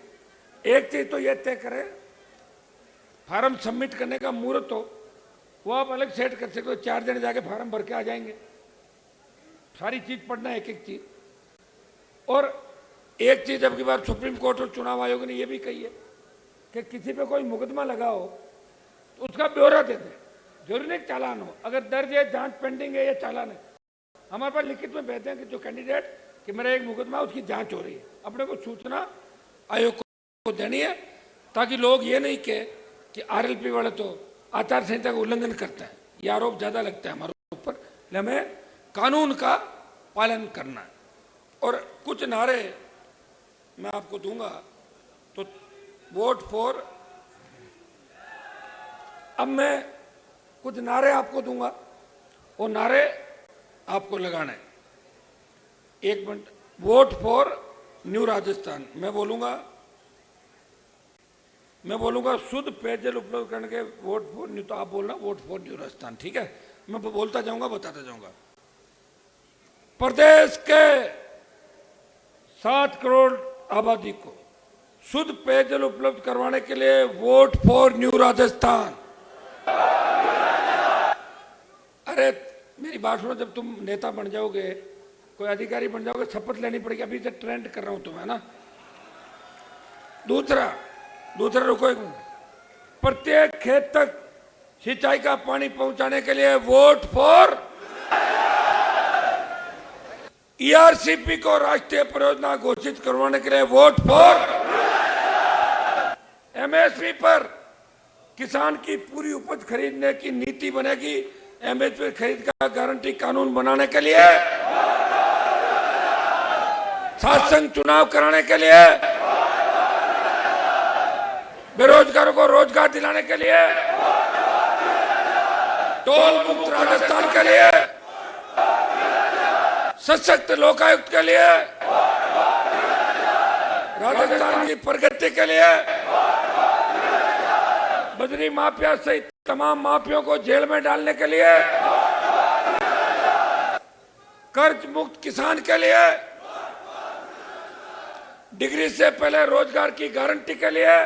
एक चीज तो ये तय करें, फार्म सबमिट करने का मुहूर्त हो वो आप अलग सेट कर सकते हो, 4 जने जाके फार्म भर के आ जाएंगे। सारी चीज पढ़ना, एक एक चीज। और एक चीज अब की बात सुप्रीम कोर्ट और चुनाव आयोग ने यह भी कही है कि किसी पे कोई मुकदमा लगा हो तो उसका ब्यौरा दे दे, जरूरी नहीं चालान हो। अगर दर्ज है, जांच पेंडिंग है या चालान है, हमारे पास लिखित में भेजते हैं कि जो कैंडिडेट कि मेरा एक मुकदमा उसकी जांच हो रही है, अपने को सूचना आयोग को देनी है, ताकि लोग ये नहीं कहे कि आरएलपी वाले तो आचार संहिता का उल्लंघन करता है। ये आरोप ज्यादा लगता है हमारे ऊपर, इसलिए हमें कानून का पालन करना है। और कुछ नारे मैं आपको दूंगा, तो वोट फॉर, अब मैं कुछ नारे आपको दूंगा, वो नारे आपको लगाना है। 1 minute. Vote for new Rajasthan, मैं बोलूंगा शुद्ध पेयजल उपलब्ध करने के वोट फॉर न्यू, तो आप बोलना वोट फॉर न्यू राजस्थान, ठीक है? मैं बोलता जाऊंगा, बताता जाऊंगा। प्रदेश के 7 करोड़ आबादी को शुद्ध पेयजल उपलब्ध करवाने के लिए वोट फॉर न्यू राजस्थान। अरे मेरी बात सुनो, जब तुम नेता बन जाओगे, कोई अधिकारी बन जाओगे, शपथ लेनी पड़ेगी। अभी से ट्रेंड कर रहा हूं तुम्हें ना। दूसरा रुको एक मिनट। प्रत्येक खेत तक सिंचाई का पानी पहुंचाने के लिए वोट फॉर ईआरसीपी को राष्ट्रीय परियोजना घोषित करवाने के लिए वोट फॉर एमएसपी पर किसान की पूरी उपज खरीदने की नीति बनेगी। एमएसपी खरीद का गारंटी कानून बनाने के लिए, शासन चुनाव कराने के लिए, बेरोजगारों को रोजगार दिलाने के लिए, टोल मुक्त राजस्थान के लिए, सशक्त लोकायुक्त के लिए, राजस्थान की प्रगति के लिए, बजरी माफिया सहित तमाम माफियों को जेल में डालने के लिए, कर्ज मुक्त किसान के लिए, डिग्री से पहले रोजगार की गारंटी के लिए,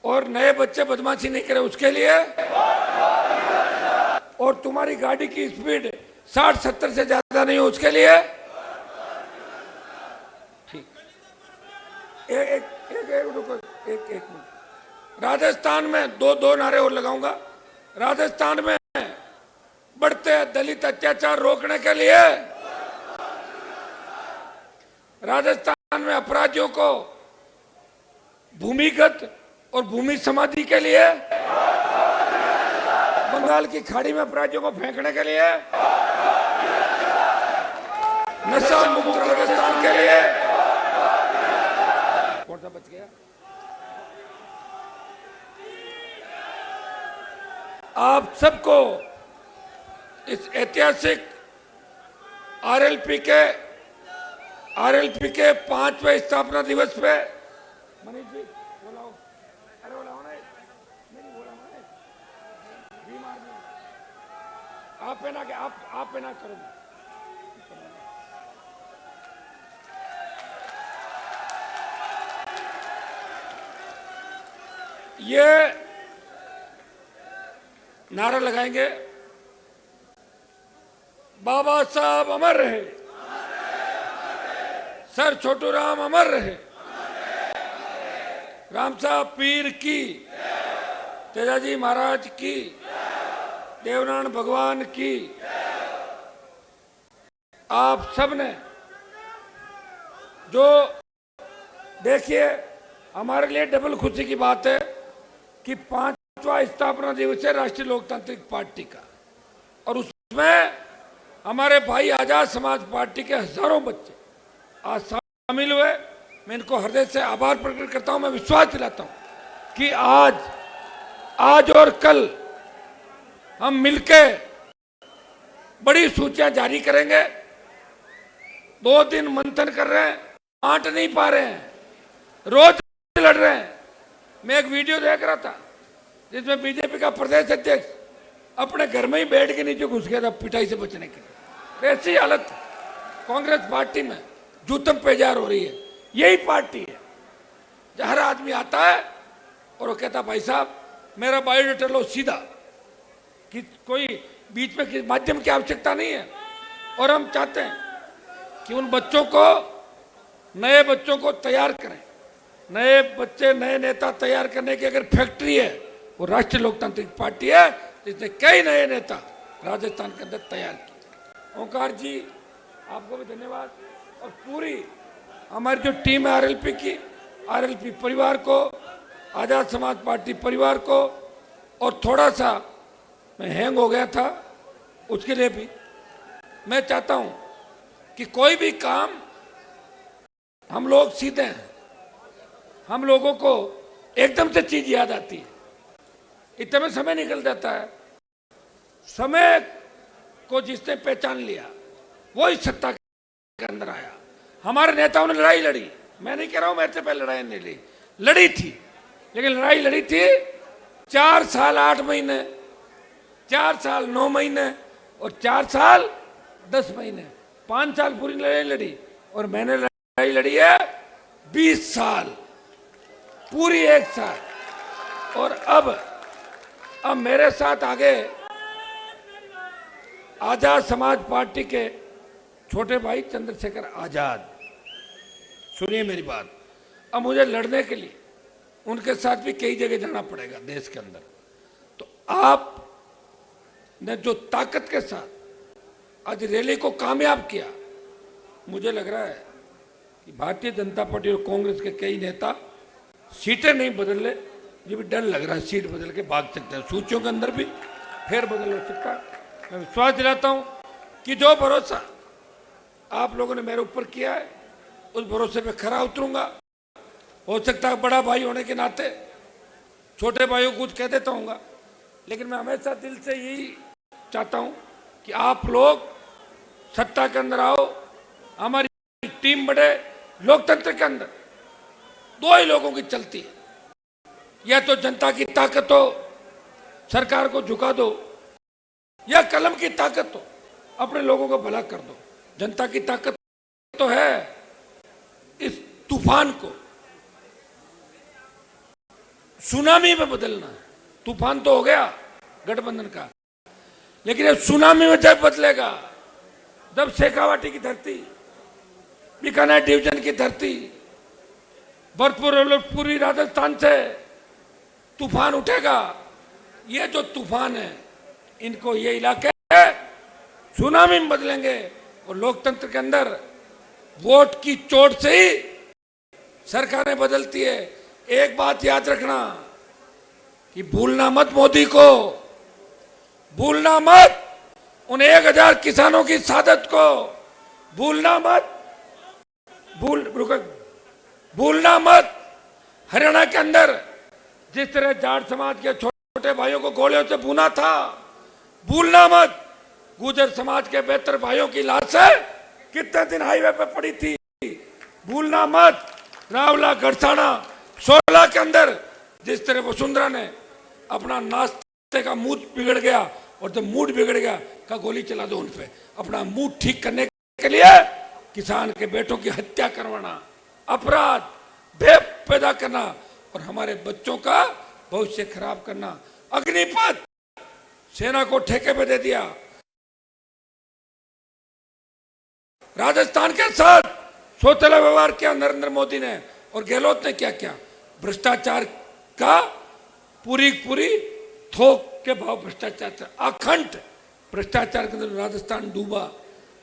और नए बच्चे बदमाशी नहीं करे उसके लिए, और तुम्हारी गाड़ी की स्पीड 60-70 से ज्यादा नहीं हो उसके लिए। ठीक, एक मिनट। राजस्थान में दो नारे और लगाऊंगा। राजस्थान में बढ़ते दलित अत्याचार रोकने के लिए, राजस्थान में अपराधियों को भूमिगत और भूमि समाधि के लिए, बंगाल की खाड़ी में अपराधियों को फेंकने के लिए, नशा मुक्त राजस्थान के लिए। कौन सा बच गया? आप सबको इस ऐतिहासिक आरएलपी के 5वें स्थापना दिवस पे मनीष जी बोलाओ, अरे बोलाओ ना, नहीं बोला मैंने, बीमार नहीं, आप पहना के आप पहना करो। ये नारा लगाएंगे, बाबा साहब अमर रहे, सर छोटू राम अमर रहे, राम साहब पीर की, तेजाजी महाराज की, देवनारायण भगवान की। आप सबने जो देखिए, हमारे लिए डबल खुशी की बात है कि 5वां स्थापना दिवस है राष्ट्रीय लोकतांत्रिक पार्टी का, और उसमें हमारे भाई आजाद समाज पार्टी के हजारों बच्चे आज शामिल हुए। मैं इनको हृदय से आभार प्रकट करता हूं। मैं विश्वास दिलाता हूं कि आज और कल हम मिलके बड़ी सूचियां जारी करेंगे। 2 दिन मंथन कर रहे हैं, बांट नहीं पा रहे हैं, रोज लड़ रहे हैं। मैं एक वीडियो देख रहा था जिसमें बीजेपी का प्रदेश अध्यक्ष अपने घर में ही बैठ के नीचे घुस गया था पिटाई से बचने के लिए। ऐसी हालत कांग्रेस पार्टी में जूतम पेजार हो रही है। यही पार्टी है जहां हर आदमी आता है और वो कहता भाई साहब मेरा बायोडाटा लो सीधा, कि कोई बीच में किसी माध्यम की आवश्यकता नहीं है। और हम चाहते हैं कि उन बच्चों को, नए बच्चों को तैयार करें। नए बच्चे, नए नेता तैयार करने की अगर फैक्ट्री है वो राष्ट्रीय लोकतांत्रिक पार्टी है, जिसने कई नए नेता राजस्थान के अंदर तैयार किए। ओंकार जी आपको भी धन्यवाद, और पूरी हमारी जो टीम है आरएलपी परिवार को, आजाद समाज पार्टी परिवार को। और थोड़ा सा मैं हैंग हो गया था, उसके लिए भी मैं चाहता हूं कि कोई भी काम, हम लोग सीधे हैं, हम लोगों को एकदम से चीज याद आती है, इतने में समय निकल जाता है। समय को जिसने पहचान लिया वो इस सत्ता के अंदर आया। हमारे नेताओं ने लड़ाई लड़ी, मैं नहीं कह रहा हूं मेरे से पहले लड़ाई नहीं लड़ी थी, लेकिन लड़ाई लड़ी थी 4 साल 8 महीने, 4 साल 9 महीने और 4 साल 10 महीने, 5 साल पूरी लड़ाई लड़ी। और मैंने लड़ाई लड़ी है 20 साल, पूरी 1 साल। और अब मेरे साथ आगे आजाद समाज पार्टी के छोटे भाई चंद्रशेखर आजाद, सुनिए मेरी बात। अब मुझे लड़ने के लिए उनके साथ भी कई जगह जाना पड़ेगा देश के अंदर। तो आप ने जो ताकत के साथ आज रैली को कामयाब किया, मुझे लग रहा है कि भारतीय जनता पार्टी और कांग्रेस के कई नेता सीटें नहीं बदल ले, ये भी डर लग रहा है सीट बदल के भाग सकते हैं, सूचियों के अंदर भी फेर बदल हो सकता है। मैं विश्वास दिलाता हूं कि जो भरोसा आप लोगों ने मेरे ऊपर किया है उस भरोसे पे खरा उतरूंगा। हो सकता है बड़ा भाई होने के नाते छोटे भाइयों को कुछ कह देता हूँगा, लेकिन मैं हमेशा दिल से यही चाहता हूँ कि आप लोग सत्ता के अंदर आओ, हमारी टीम बढ़े। लोकतंत्र के अंदर 2 ही लोगों की चलती है, या तो जनता की ताकत हो, सरकार को झुका दो, या कलम की ताकत हो, अपने लोगों को भला कर दो। जनता की ताकत तो है इस तूफान को सुनामी में बदलना है। तूफान तो हो गया गठबंधन का, लेकिन ये सुनामी में जब बदलेगा, जब शेखावाटी की धरती, बीकानेर डिवीजन की धरती, भरतपुर पूरी राजस्थान से तूफान उठेगा। ये जो तूफान है, इनको ये इलाके सुनामी में बदलेंगे। और लोकतंत्र के अंदर वोट की चोट से ही सरकारें बदलती है। एक बात याद रखना कि भूलना मत मोदी को, भूलना मत उन 1000 किसानों की शहादत को, भूलना मत भूलना मत हरियाणा के अंदर जिस तरह जाट समाज के छोटे भाइयों को गोलियों से भूना था, भूलना मत। गुर्जर समाज के बेहतर भाइयों की लाशें कितने दिन हाईवे पे पड़ी थी, भूलना मत। रावला गढ़साना 16 के अंदर जिस तरह वसुंधरा ने अपना नाश्ते का मूड बिगड़ गया, और जब मूड बिगड़ गया का गोली चला दो उन पे। अपना मूड ठीक करने के लिए किसान के बेटों की हत्या करवाना, अपराध, भेद पैदा करना और हमारे बच्चों का भविष्य खराब करना। अग्निपथ सेना को ठेके पे दे दिया। राजस्थान के साथ सौतेला व्यवहार किया नरेंद्र मोदी ने, और गहलोत ने क्या किया? भ्रष्टाचार का पूरी थोक के भाव भ्रष्टाचार, अखंड भ्रष्टाचार के अंदर राजस्थान डूबा।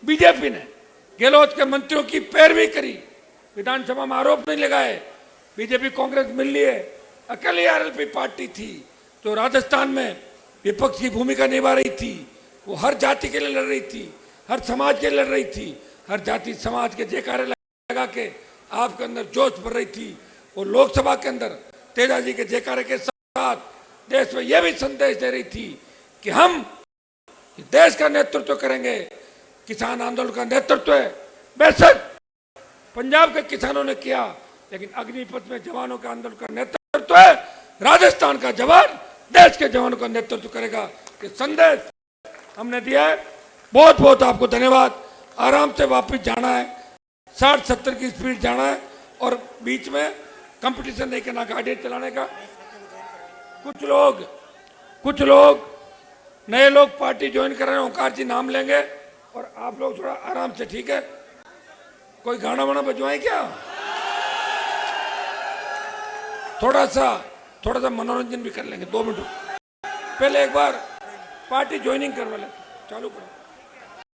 बीजेपी ने गहलोत के मंत्रियों की पैरवी करी, विधानसभा में आरोप नहीं लगाए। बीजेपी कांग्रेस मिल लिए, अकेली आरएलपी पार्टी थी जो राजस्थान में विपक्ष की भूमिका निभा रही थी। वो हर जाति के लिए लड़ रही थी, हर समाज के लिए लड़ रही थी, हर जाति समाज के जयकारे लगा के आपके अंदर जोश भर रही थी। और लोकसभा के अंदर तेजाजी के जयकारे के साथ देश में यह भी संदेश दे रही थी कि हम देश का नेतृत्व करेंगे। किसान आंदोलन का नेतृत्व है बेशक पंजाब के किसानों ने किया, लेकिन अग्निपथ में जवानों का आंदोलन का नेतृत्व है राजस्थान का जवान देश के जवानों का नेतृत्व करेगा। ये संदेश हमने दिया है। बहुत बहुत आपको धन्यवाद। आराम से वापस जाना है, 60-70 की स्पीड जाना है, और बीच में कंपटीशन नहीं करना गाड़ी चलाने का। कुछ लोग नए लोग पार्टी ज्वाइन कर रहे हैं, ओंकार जी नाम लेंगे, और आप लोग थोड़ा आराम से, ठीक है? कोई गाना वाना बजवाएं क्या? थोड़ा सा मनोरंजन भी कर लेंगे 2 मिनट। पहले एक बार पार्टी ज्वाइनिंग करवा ले, चालू करो।